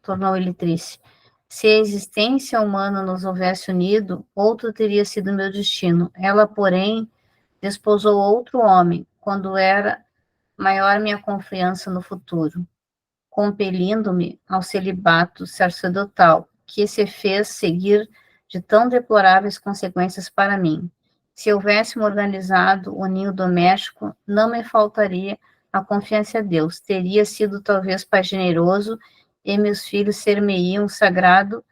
S9: Tornou ele triste, se a existência humana nos houvesse unido, outro teria sido meu destino. Ela, porém, desposou outro homem, quando era maior minha confiança no futuro, compelindo-me ao celibato sacerdotal, que se fez seguir de tão deploráveis consequências para mim. Se houvéssemos organizado o ninho doméstico, não me faltaria a confiança a Deus. Teria sido talvez pai generoso e meus filhos ser-me-iam sagrado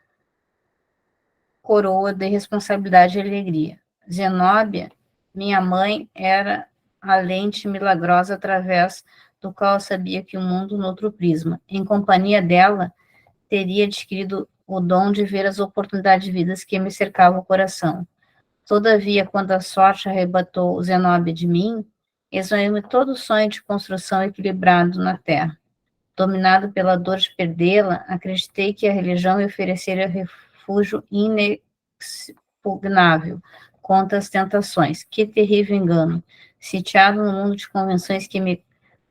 S9: coroa de responsabilidade e alegria. Zenóbia, minha mãe, era a lente milagrosa através do qual eu sabia que o mundo no outro prisma. Em companhia dela, teria adquirido o dom de ver as oportunidades de vidas que me cercavam o coração. Todavia, quando a sorte arrebatou Zenóbia de mim, exonerou-me todo o sonho de construção equilibrado na terra. Dominado pela dor de perdê-la, acreditei que a religião me ofereceria refúgio inexpugnável contra as tentações. Que terrível engano! sitiado no mundo de convenções que me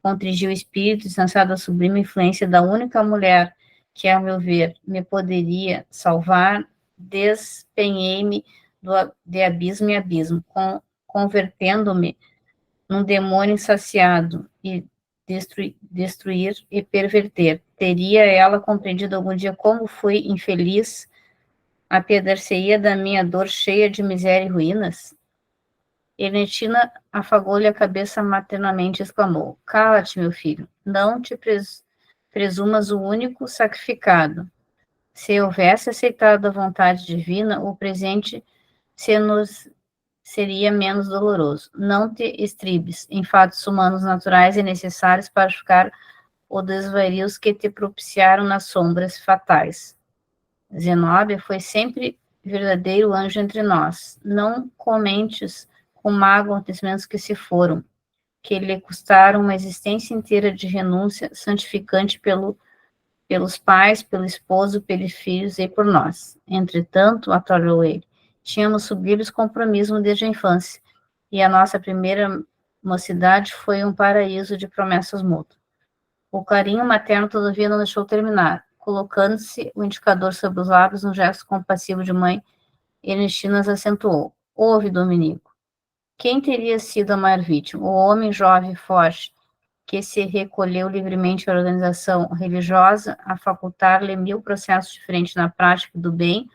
S9: contrigiu o espírito, distanciado da sublime influência da única mulher que, a meu ver, me poderia salvar, despenhei-me de abismo em abismo, convertendo-me num demônio insaciado e destruir e perverter. Teria ela compreendido algum dia como fui infeliz, apiedar-se-ia da minha dor cheia de miséria e ruínas? Ernestina afagou-lhe a cabeça maternamente e exclamou: Cala-te, meu filho, não te presumas o único sacrificado. Se houvesse aceitado a vontade divina, o presente seria menos doloroso. Não te estribes em fatos humanos naturais e necessários para justificar os desvarios que te propiciaram nas sombras fatais. Zenóbia foi sempre verdadeiro anjo entre nós. Não comentes com mágoa acontecimentos que se foram, que lhe custaram uma existência inteira de renúncia santificante pelos pais, pelo esposo, pelos filhos e por nós. Entretanto, atalhou ele, tínhamos sublimes compromissos desde a infância, e a nossa primeira mocidade foi um paraíso de promessas mútuas. O carinho materno, todavia, não deixou terminar. Colocando-se o indicador sobre os lábios, num gesto compassivo de mãe, Ernestina acentuou: Ouve, Domenico. Quem teria sido a maior vítima? O homem jovem e forte, que se recolheu livremente à organização religiosa, a facultar-lhe 1000 processos diferentes na prática do bem,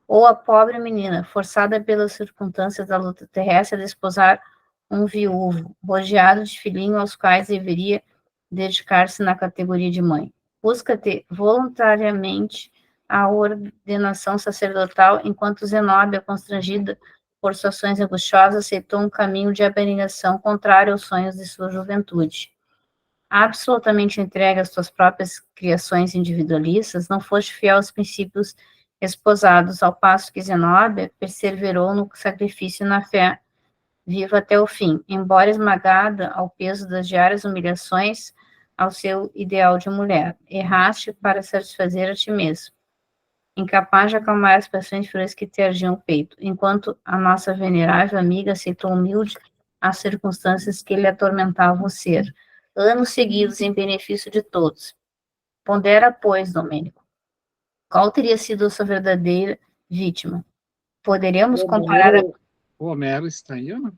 S9: ou a pobre menina, forçada pelas circunstâncias da luta terrestre a desposar um viúvo, rodeado de filhinhos aos quais deveria dedicar-se na categoria de mãe? Busca-te voluntariamente a ordenação sacerdotal, enquanto Zenóbia, constrangida por situações angustiosas, aceitou um caminho de abnegação contrário aos sonhos de sua juventude. Absolutamente entregue às suas próprias criações individualistas, não foste fiel aos princípios esposados, ao passo que Zenóbia perseverou no sacrifício e na fé viva até o fim, embora esmagada ao peso das diárias humilhações ao seu ideal de mulher. Erraste para satisfazer a ti mesmo, incapaz de acalmar as paixões furiosas que te ardiam o peito, enquanto a nossa venerável amiga aceitou humilde as circunstâncias que lhe atormentavam o ser, anos seguidos em benefício de todos. Pondera, pois, Domênico, qual teria sido a sua verdadeira vítima? Poderíamos comparar...
S6: O Homero está aí ou não?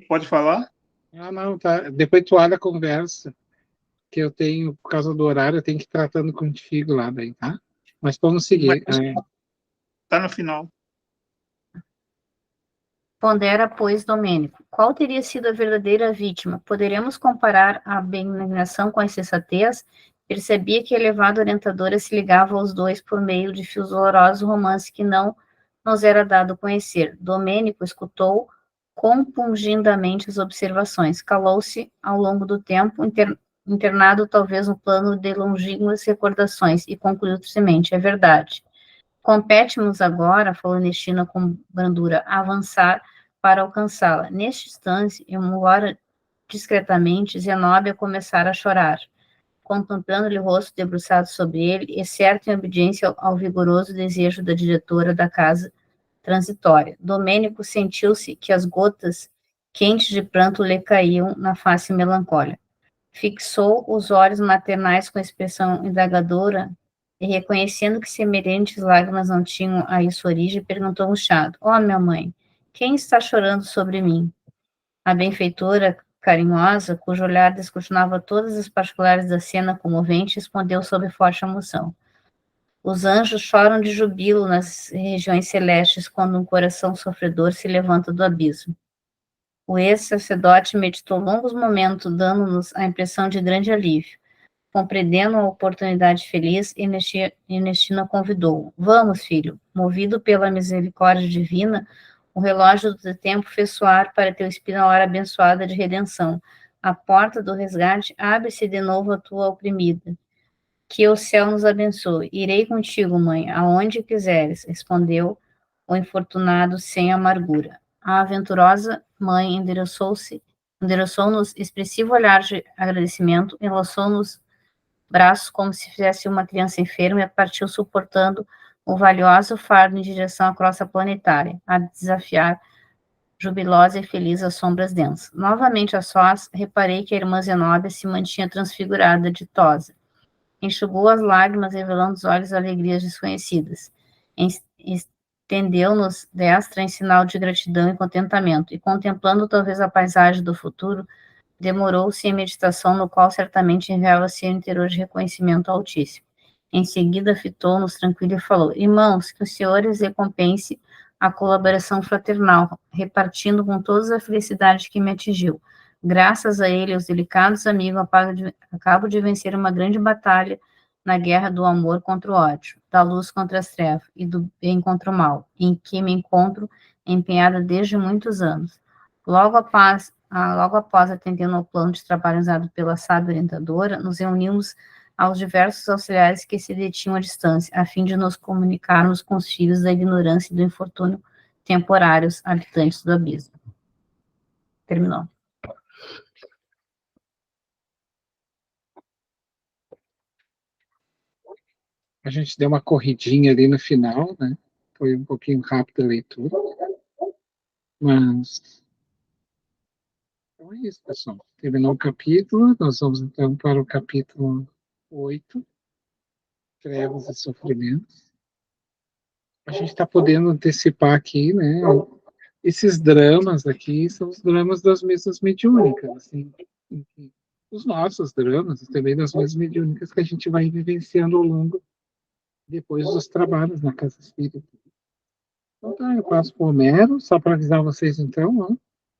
S2: Pode falar?
S6: Ah, não, tá. Depois tu olha a conversa, que eu tenho, por causa do horário, eu tenho que ir tratando contigo lá daí, tá? Mas vamos seguir.
S2: Tá no final.
S9: Pondera, pois, Domênico, qual teria sido a verdadeira vítima? Poderíamos comparar a abnegação com a insensatez? Percebia que a elevada orientadora se ligava aos dois por meio de fios dolorosos romance que não nos era dado conhecer. Domênico escutou compungidamente as observações, calou-se ao longo do tempo, internado talvez no plano de longínquas recordações, e concluiu tristemente: é verdade. Compete-nos agora, falou Ernestina com brandura, avançar para alcançá-la. Neste instante, embora discretamente, Zenóbia começara a chorar, contemplando-lhe o rosto debruçado sobre ele, e certo em obediência ao vigoroso desejo da diretora da casa transitória. Domênico sentiu-se que as gotas quentes de pranto lhe caíam na face melancólica. Fixou os olhos maternais com expressão indagadora e, reconhecendo que semelhantes lágrimas não tinham a isso origem, perguntou angustiado: Ó, minha mãe, quem está chorando sobre mim? A benfeitora carinhosa, cujo olhar descortinava todas as particulares da cena comovente, respondeu sob forte emoção: Os anjos choram de jubilo nas regiões celestes quando um coração sofredor se levanta do abismo. O ex-sacerdote meditou longos momentos, dando-nos a impressão de grande alívio. Compreendendo a oportunidade feliz, Ernestina convidou-o. Vamos, filho. Movido pela misericórdia divina, o relógio do tempo fez soar para teu espírito a hora abençoada de redenção. A porta do resgate abre-se de novo à tua oprimida. Que o céu nos abençoe. Irei contigo, mãe, aonde quiseres, respondeu o infortunado sem amargura. A aventurosa mãe endereçou-nos expressivo olhar de agradecimento, enlaçou-nos braços como se fizesse uma criança enferma e partiu suportando o valioso fardo em direção à crosta planetária, a desafiar jubilosa e feliz às sombras densas. Novamente a sós, reparei que a irmã Zenóbia se mantinha transfigurada, ditosa. Enxugou as lágrimas, revelando os olhos alegrias desconhecidas. Estendeu-nos destra em sinal de gratidão e contentamento, e contemplando talvez a paisagem do futuro, demorou-se em meditação, no qual certamente enviava-se o interior de reconhecimento ao Altíssimo. Em seguida, fitou-nos tranquilo e falou: Irmãos, que os senhores recompense a colaboração fraternal, repartindo com todos a felicidade que me atingiu. Graças a ele, os delicados amigos, acabo de vencer uma grande batalha na guerra do amor contra o ódio, da luz contra as trevas e do bem contra o mal, em que me encontro empenhada desde muitos anos. Logo após atendendo ao plano de trabalho usado pela sábia orientadora, nos reunimos aos diversos auxiliares que se detinham à distância, a fim de nos comunicarmos com os filhos da ignorância e do infortúnio temporários habitantes do abismo. Terminou.
S6: A gente deu uma corridinha ali no final, né? Foi um pouquinho rápida a leitura. Mas então é isso, pessoal. Terminou o capítulo, nós vamos então para o capítulo 8, Trevas e Sofrimentos. A gente está podendo antecipar aqui, né? Esses dramas aqui são os dramas das mesas mediúnicas, assim, enfim, os nossos dramas e também das mesas mediúnicas que a gente vai vivenciando ao longo depois dos trabalhos na Casa Espírita. Então tá, eu passo para o Homero, só para avisar vocês então, ó.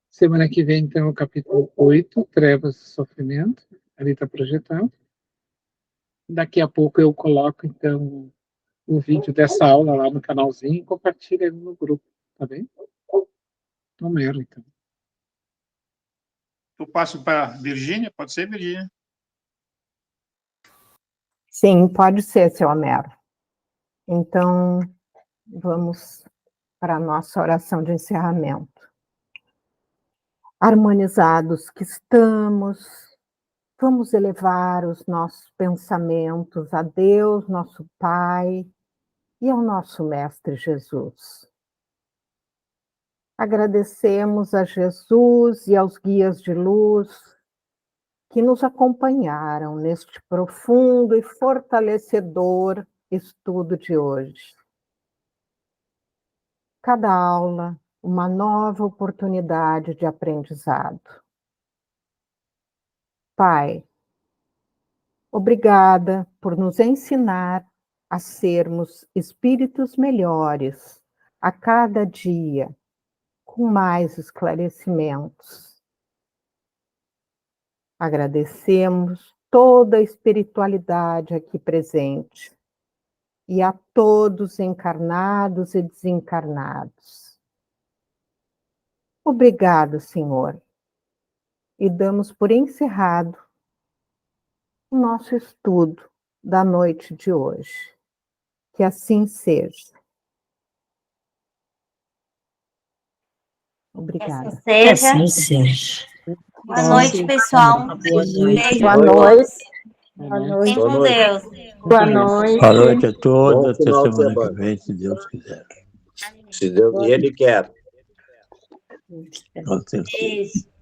S6: Semana que vem, então, o capítulo 8, Trevas e Sofrimento, ali está projetado. Daqui a pouco eu coloco, então, o vídeo dessa aula lá no canalzinho e compartilho ele no grupo, tá bem? Homero, então.
S2: Eu passo para a Virgínia, pode ser, Virgínia?
S3: Sim, pode ser, seu Homero. Então, vamos para a nossa oração de encerramento. Harmonizados que estamos, vamos elevar os nossos pensamentos a Deus, nosso Pai, e ao nosso Mestre Jesus. Agradecemos a Jesus e aos guias de luz que nos acompanharam neste profundo e fortalecedor estudo de hoje. Cada aula, uma nova oportunidade de aprendizado. Pai, obrigada por nos ensinar a sermos espíritos melhores a cada dia, com mais esclarecimentos. Agradecemos toda a espiritualidade aqui presente e a todos encarnados e desencarnados. Obrigado, Senhor, e damos por encerrado o nosso estudo da noite de hoje. Que assim seja. Obrigada.
S4: Que
S5: assim
S4: assim
S5: seja.
S4: Boa noite, pessoal.
S5: Boa noite.
S4: Beijo.
S3: Boa noite.
S8: Boa noite.
S4: Fiquem com Deus.
S3: Boa noite.
S11: Boa noite a todos,
S7: Bom
S11: até
S7: final de
S11: semana que
S7: semana.
S11: vem, se Deus quiser.
S7: Se Deus, e Ele quer.
S11: Com certeza.
S4: Beijo.